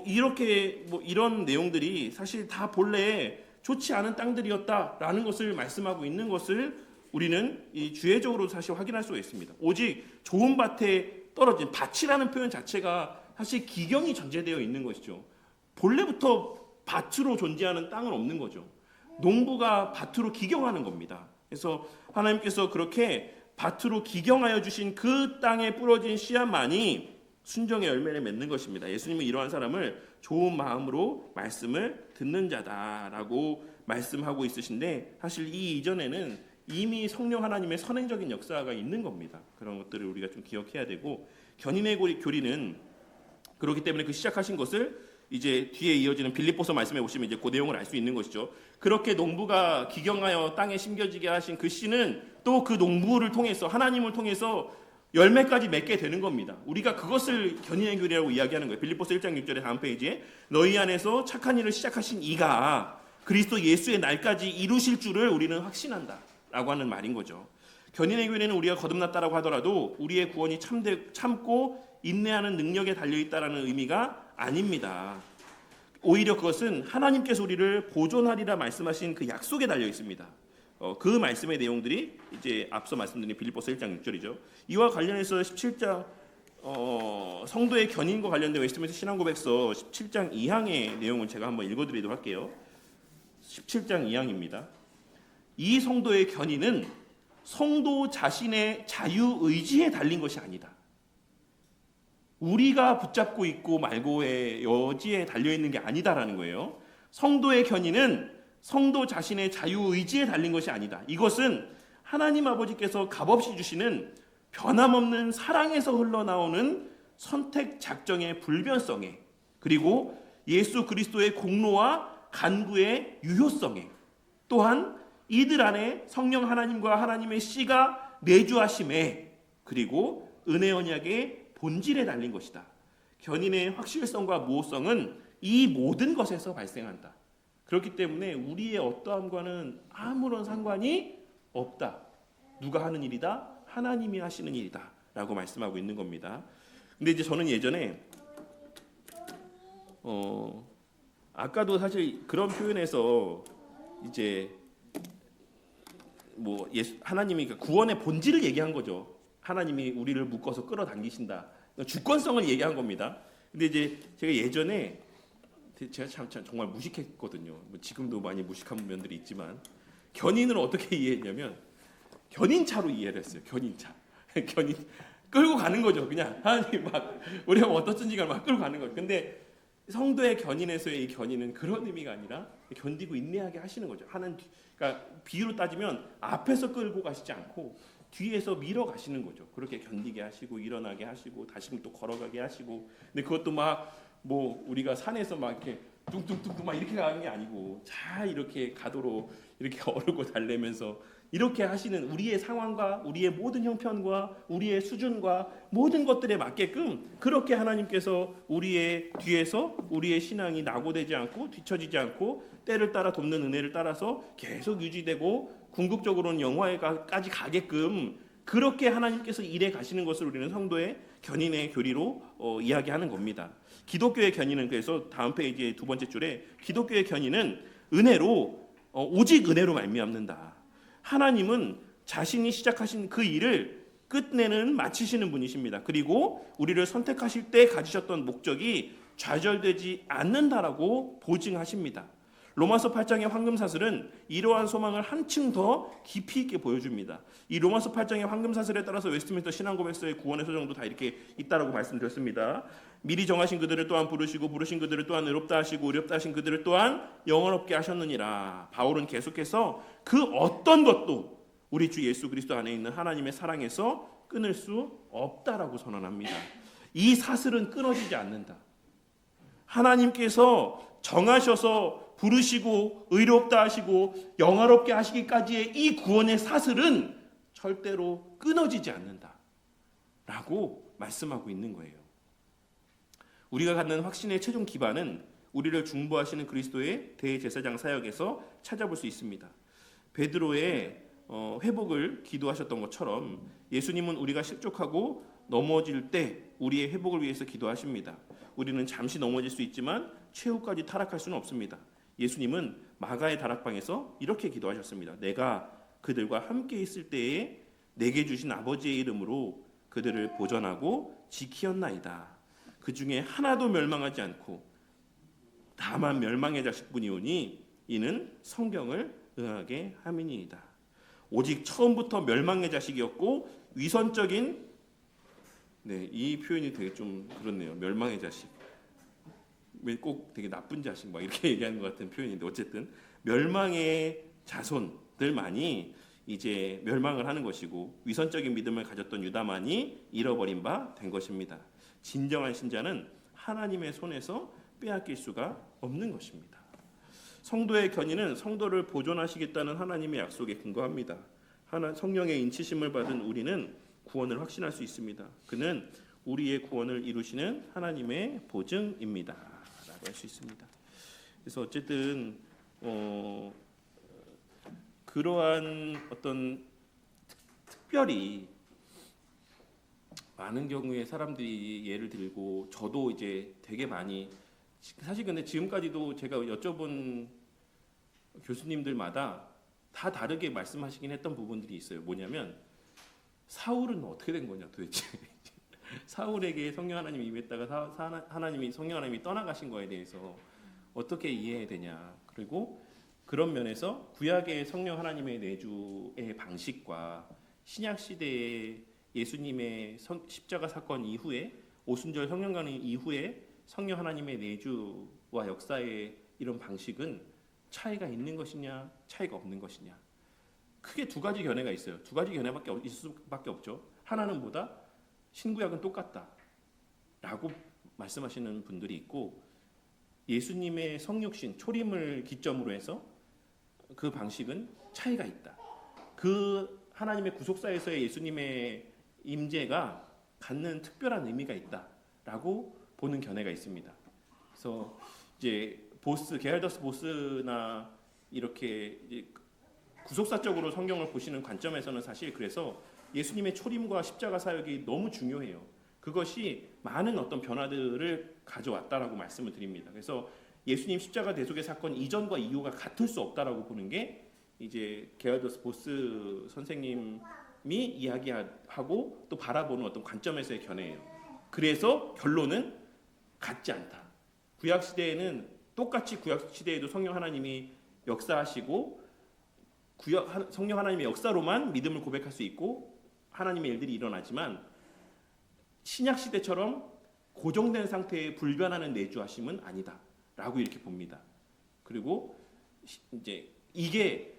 이렇게 이런 내용들이 사실 다 본래 좋지 않은 땅들이었다라는 것을 말씀하고 있는 것을 우리는 이 주의적으로 사실 확인할 수가 있습니다. 오직 좋은 밭에 떨어진, 밭이라는 표현 자체가 사실 기경이 전제되어 있는 것이죠. 본래부터 밭으로 존재하는 땅은 없는 거죠. 농부가 밭으로 기경하는 겁니다. 그래서 하나님께서 그렇게 밭으로 기경하여 주신 그 땅에 뿌려진 씨앗만이 순종의 열매를 맺는 것입니다. 예수님은 이러한 사람을 좋은 마음으로 말씀을 듣는 자다라고 말씀하고 있으신데, 사실 이 이전에는 이미 성령 하나님의 선행적인 역사가 있는 겁니다. 그런 것들을 우리가 좀 기억해야 되고, 견인의 교리는 그렇기 때문에 그 시작하신 것을 이제 뒤에 이어지는 빌립보서 말씀에 보시면 이제 그 내용을 알 수 있는 것이죠. 그렇게 농부가 기경하여 땅에 심겨지게 하신 그 씨는 또 그 농부를 통해서, 하나님을 통해서 열매까지 맺게 되는 겁니다. 우리가 그것을 견인의 교리라고 이야기하는 거예요. 빌립보서 1장 6절의 다음 페이지에 너희 안에서 착한 일을 시작하신 이가 그리스도 예수의 날까지 이루실 줄을 우리는 확신한다 라고 하는 말인 거죠. 견인의 교리는 우리가 거듭났다라고 하더라도 우리의 구원이 참고 인내하는 능력에 달려있다라는 의미가 아닙니다. 오히려 그것은 하나님께서 우리를 보존하리라 말씀하신 그 약속에 달려 있습니다. 그 말씀의 내용들이 이제 앞서 말씀드린 빌립보서 1장 6절이죠. 이와 관련해서 17장 성도의 견인과 관련된 웨스트민스터 신앙고백서 17장 2항의 내용을 제가 한번 읽어드리도록 할게요. 17장 2항입니다. 이 성도의 견인은 성도 자신의 자유의지에 달린 것이 아니다. 우리가 붙잡고 있고 말고의 여지에 달려있는 게 아니다라는 거예요. 성도의 견인은 성도 자신의 자유의지에 달린 것이 아니다. 이것은 하나님 아버지께서 값없이 주시는 변함없는 사랑에서 흘러나오는 선택 작정의 불변성에, 그리고 예수 그리스도의 공로와 간구의 유효성에, 또한 이들 안에 성령 하나님과 하나님의 씨가 내주하심에, 그리고 은혜 언약의 본질에 달린 것이다. 견인의 확실성과 무호성은 이 모든 것에서 발생한다. 그렇기 때문에 우리의 어떠함과는 아무런 상관이 없다. 누가 하는 일이다? 하나님이 하시는 일이다 라고 말씀하고 있는 겁니다. 근데 이제 저는 예전에 아까도 사실 그런 표현에서 이제 하나님이 구원의 본질을 얘기한 거죠. 하나님이 우리를 묶어서 끌어당기신다. 주권성을 얘기한 겁니다. 근데 이제 제가 예전에 제가 참 정말 무식했거든요. 지금도 많이 무식한 면들이 있지만, 견인을 어떻게 이해했냐면 견인차로 이해를 했어요. 견인차. 견인 끌고 가는 거죠. 그냥 하나님 막 우리가 어떻든지가 막 끌고 가는 거예요. 근데 성도의 견인에서의 이 견인은 그런 의미가 아니라 견디고 인내하게 하시는 거죠. 그러니까 비유로 따지면 앞에서 끌고 가시지 않고 뒤에서 밀어 가시는 거죠. 그렇게 견디게 하시고 일어나게 하시고 다시 또 걸어가게 하시고. 근데 그것도 막 뭐 우리가 산에서 막 이렇게 뚱뚱뚱뚱 막 이렇게 가는 게 아니고 잘 이렇게 가도록 이렇게 오르고 달래면서 이렇게 하시는 우리의 상황과 우리의 모든 형편과 우리의 수준과 모든 것들에 맞게끔 그렇게 하나님께서 우리의 뒤에서 우리의 신앙이 낙오되지 않고 뒤처지지 않고 때를 따라 돕는 은혜를 따라서 계속 유지되고 궁극적으로는 영화에까지 가게끔 그렇게 하나님께서 일해 가시는 것을 우리는 성도의 견인의 교리로 이야기하는 겁니다. 기독교의 견인은 그래서 다음 페이지의 두 번째 줄에 기독교의 견인은 은혜로 오직 은혜로 말미암는다. 하나님은 자신이 시작하신 그 일을 끝내는 마치시는 분이십니다. 그리고 우리를 선택하실 때 가지셨던 목적이 좌절되지 않는다라고 보증하십니다. 로마서 8장의 황금사슬은 이러한 소망을 한층 더 깊이 있게 보여줍니다. 이 로마서 8장의 황금사슬에 따라서 웨스트민스터 신앙고백서의 구원의 소정도 다 이렇게 있다라고 말씀드렸습니다. 미리 정하신 그들을 또한 부르시고 부르신 그들을 또한 의롭다 하시고 의롭다 하신 그들을 또한 영원롭게 하셨느니라. 바울은 계속해서 그 어떤 것도 우리 주 예수 그리스도 안에 있는 하나님의 사랑에서 끊을 수 없다라고 선언합니다. 이 사슬은 끊어지지 않는다. 하나님께서 정하셔서 부르시고 의롭다 하시고 영화롭게 하시기까지의 이 구원의 사슬은 절대로 끊어지지 않는다 라고 말씀하고 있는 거예요. 우리가 갖는 확신의 최종 기반은 우리를 중보하시는 그리스도의 대제사장 사역에서 찾아볼 수 있습니다. 베드로의 회복을 기도하셨던 것처럼 예수님은 우리가 실족하고 넘어질 때 우리의 회복을 위해서 기도하십니다. 우리는 잠시 넘어질 수 있지만 최후까지 타락할 수는 없습니다. 예수님은 마가의 다락방에서 이렇게 기도하셨습니다. 내가 그들과 함께 있을 때에 내게 주신 아버지의 이름으로 그들을 보전하고 지키었나이다. 그 중에 하나도 멸망하지 않고 다만 멸망의 자식뿐이오니 이는 성경을 응하게 함이니이다. 오직 처음부터 멸망의 자식이었고 위선적인 이 표현이 되게 좀 그렇네요. 멸망의 자식. 왜 꼭 되게 나쁜 자식 막 이렇게 얘기하는 것 같은 표현인데 어쨌든 멸망의 자손들만이 이제 멸망을 하는 것이고 위선적인 믿음을 가졌던 유다만이 잃어버린 바 된 것입니다. 진정한 신자는 하나님의 손에서 빼앗길 수가 없는 것입니다. 성도의 견인은 성도를 보존하시겠다는 하나님의 약속에 근거합니다. 성령의 인치심을 받은 우리는 구원을 확신할 수 있습니다. 그는 우리의 구원을 이루시는 하나님의 보증입니다. 라고 할 수 있습니다. 그래서 어쨌든 그러한 어떤 특별히 많은 경우에 사람들이 예를 들고 저도 이제 되게 많이 사실 근데 지금까지도 제가 여쭤본 교수님들마다 다 다르게 말씀하시긴 했던 부분들이 있어요. 뭐냐면 사울은 어떻게 된 거냐 도대체. 사울에게 성령 하나님이 임했다가 하나님이 성령 하나님이 떠나가신 거에 대해서 어떻게 이해해야 되냐. 그리고 그런 면에서 구약의 성령 하나님의 내주의 방식과 신약 시대의 예수님의 십자가 사건 이후에 오순절 성령 강림 이후에 성령 하나님의 내주와 역사의 이런 방식은 차이가 있는 것이냐 차이가 없는 것이냐. 크게 두 가지 견해가 있어요. 두 가지 견해밖에 있을 수밖에 없죠. 하나는 뭐다? 신구약은 똑같다라고 말씀하시는 분들이 있고 예수님의 성육신 초림을 기점으로 해서 그 방식은 차이가 있다. 그 하나님의 구속사에서의 예수님의 임재가 갖는 특별한 의미가 있다라고 보는 견해가 있습니다. 그래서 이제 게할더스 보스나 이렇게 이제 구속사적으로 성경을 보시는 관점에서는 사실 그래서 예수님의 초림과 십자가 사역이 너무 중요해요. 그것이 많은 어떤 변화들을 가져왔다라고 말씀을 드립니다. 그래서 예수님 십자가 대속의 사건 이전과 이후가 같을 수 없다라고 보는 게 이제 게할더스 보스 선생님이 이야기하고 또 바라보는 어떤 관점에서의 견해예요. 그래서 결론은 같지 않다. 구약 시대에는 똑같이 구약 시대에도 성령 하나님이 역사하시고 성령 하나님의 역사로만 믿음을 고백할 수 있고 하나님의 일들이 일어나지만 신약 시대처럼 고정된 상태에 불변하는 내주하심은 아니다라고 이렇게 봅니다. 그리고 이제 이게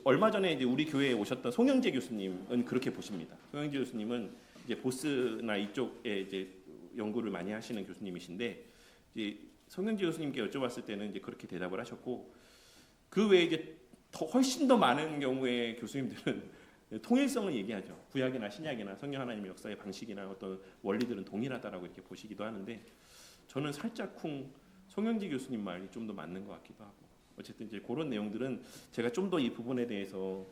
얼마 전에 이제 우리 교회에 오셨던 송영재 교수님은 그렇게 보십니다. 송영재 교수님은 이제 보스나 이쪽에 이제 연구를 많이 하시는 교수님이신데 이제 송영재 교수님께 여쭤봤을 때는 이제 그렇게 대답을 하셨고 그 외에 이제 훨씬 더 많은 경우에 교수님들은 통일성을 얘기하죠. 구약이나 신약이나 성령 하나님의 역사의 방식이나 어떤 원리들은 동일하다라고 이렇게 보시기도 하는데 저는 살짝쿵 송영재 교수님 말이 좀 더 맞는 것 같기도 하고 어쨌든 이제 그런 내용들은 제가 좀 더 이 부분에 대해서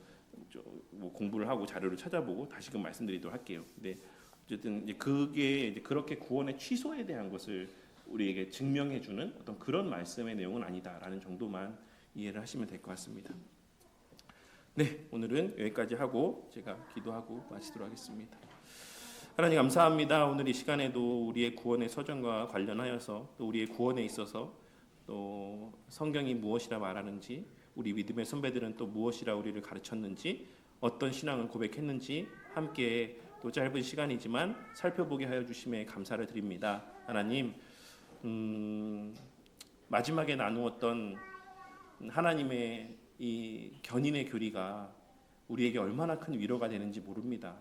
뭐 공부를 하고 자료를 찾아보고 다시금 말씀드리도록 할게요. 근데 어쨌든 이제 그게 이제 그렇게 구원의 취소에 대한 것을 우리에게 증명해주는 어떤 그런 말씀의 내용은 아니다라는 정도만 이해를 하시면 될 것 같습니다. 네, 오늘은 여기까지 하고 제가 기도하고 마치도록 하겠습니다. 하나님 감사합니다. 오늘 이 시간에도 우리의 구원의 서정과 관련하여서 또 우리의 구원에 있어서 또 성경이 무엇이라 말하는지 우리 믿음의 선배들은 또 무엇이라 우리를 가르쳤는지 어떤 신앙을 고백했는지 함께 또 짧은 시간이지만 살펴보게 하여 주심에 감사를 드립니다. 하나님 마지막에 나누었던 하나님의 이 견인의 교리가 우리에게 얼마나 큰 위로가 되는지 모릅니다.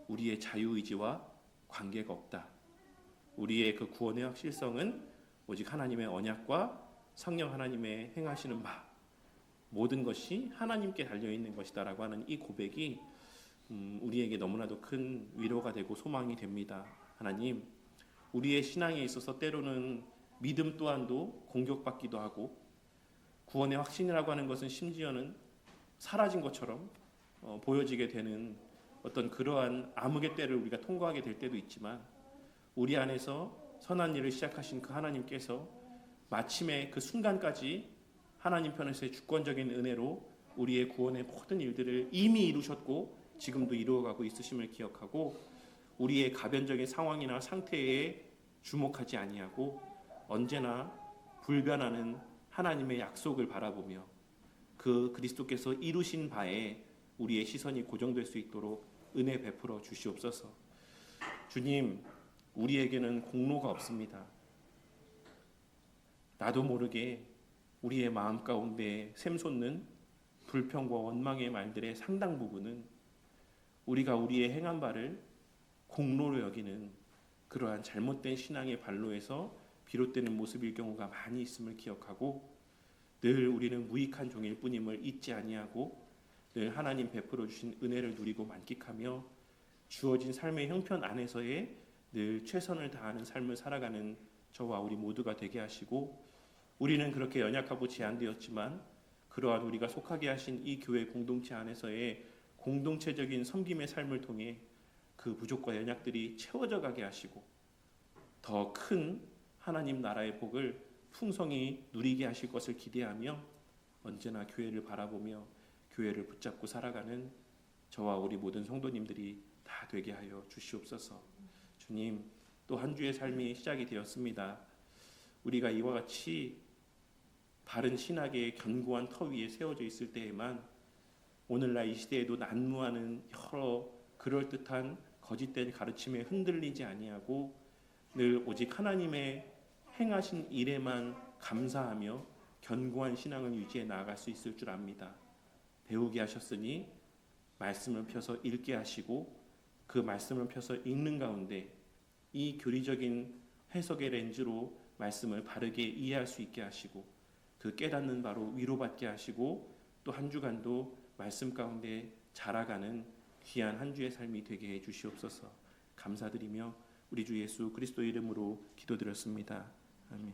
우리의 자유의지와 관계가 없다. 우리의 그 구원의 확실성은 오직 하나님의 언약과 성령 하나님의 행하시는 바 모든 것이 하나님께 달려있는 것이다라고 하는 이 고백이 우리에게 너무나도 큰 위로가 되고 소망이 됩니다. 하나님, 우리의 신앙에 있어서 때로는 믿음 또한도 공격받기도 하고 구원의 확신이라고 하는 것은 심지어는 사라진 것처럼 보여지게 되는 어떤 그러한 암흑의 때를 우리가 통과하게 될 때도 있지만 우리 안에서 선한 일을 시작하신 그 하나님께서 마침에 그 순간까지 하나님 편에서의 주권적인 은혜로 우리의 구원의 모든 일들을 이미 이루셨고 지금도 이루어가고 있으심을 기억하고 우리의 가변적인 상황이나 상태에 주목하지 아니하고 언제나 불변하는 하나님의 약속을 바라보며 그 그리스도께서 이루신 바에 우리의 시선이 고정될 수 있도록 은혜 베풀어 주시옵소서. 주님, 우리에게는 공로가 없습니다. 나도 모르게 우리의 마음 가운데 샘솟는 불평과 원망의 말들의 상당 부분은 우리가 우리의 행한 바를 공로로 여기는 그러한 잘못된 신앙의 발로에서 비롯되는 모습일 경우가 많이 있음을 기억하고 늘 우리는 무익한 종일 뿐임을 잊지 아니하고 늘 하나님 베풀어 주신 은혜를 누리고 만끽하며 주어진 삶의 형편 안에서의 늘 최선을 다하는 삶을 살아가는 저와 우리 모두가 되게 하시고 우리는 그렇게 연약하고 제한되었지만 그러한 우리가 속하게 하신 이 교회 공동체 안에서의 공동체적인 섬김의 삶을 통해 그 부족과 연약들이 채워져 가게 하시고 더 큰 하나님 나라의 복을 풍성히 누리게 하실 것을 기대하며 언제나 교회를 바라보며 교회를 붙잡고 살아가는 저와 우리 모든 성도님들이 다 되게 하여 주시옵소서. 주님, 또 한 주의 삶이 시작이 되었습니다. 우리가 이와 같이 바른 신학의 견고한 터 위에 세워져 있을 때에만 오늘날 이 시대에도 난무하는 여러 그럴듯한 거짓된 가르침에 흔들리지 아니하고 늘 오직 하나님의 행하신 일에만 감사하며 견고한 신앙을 유지해 나아갈 수 있을 줄 압니다. 배우게 하셨으니 말씀을 펴서 읽게 하시고 그 말씀을 펴서 읽는 가운데 이 교리적인 해석의 렌즈로 말씀을 바르게 이해할 수 있게 하시고 그 깨닫는 바로 위로받게 하시고 또 한 주간도 말씀 가운데 자라가는 귀한 한 주의 삶이 되게 해 주시옵소서. 감사드리며 우리 주 예수 그리스도 이름으로 기도드렸습니다. 아멘.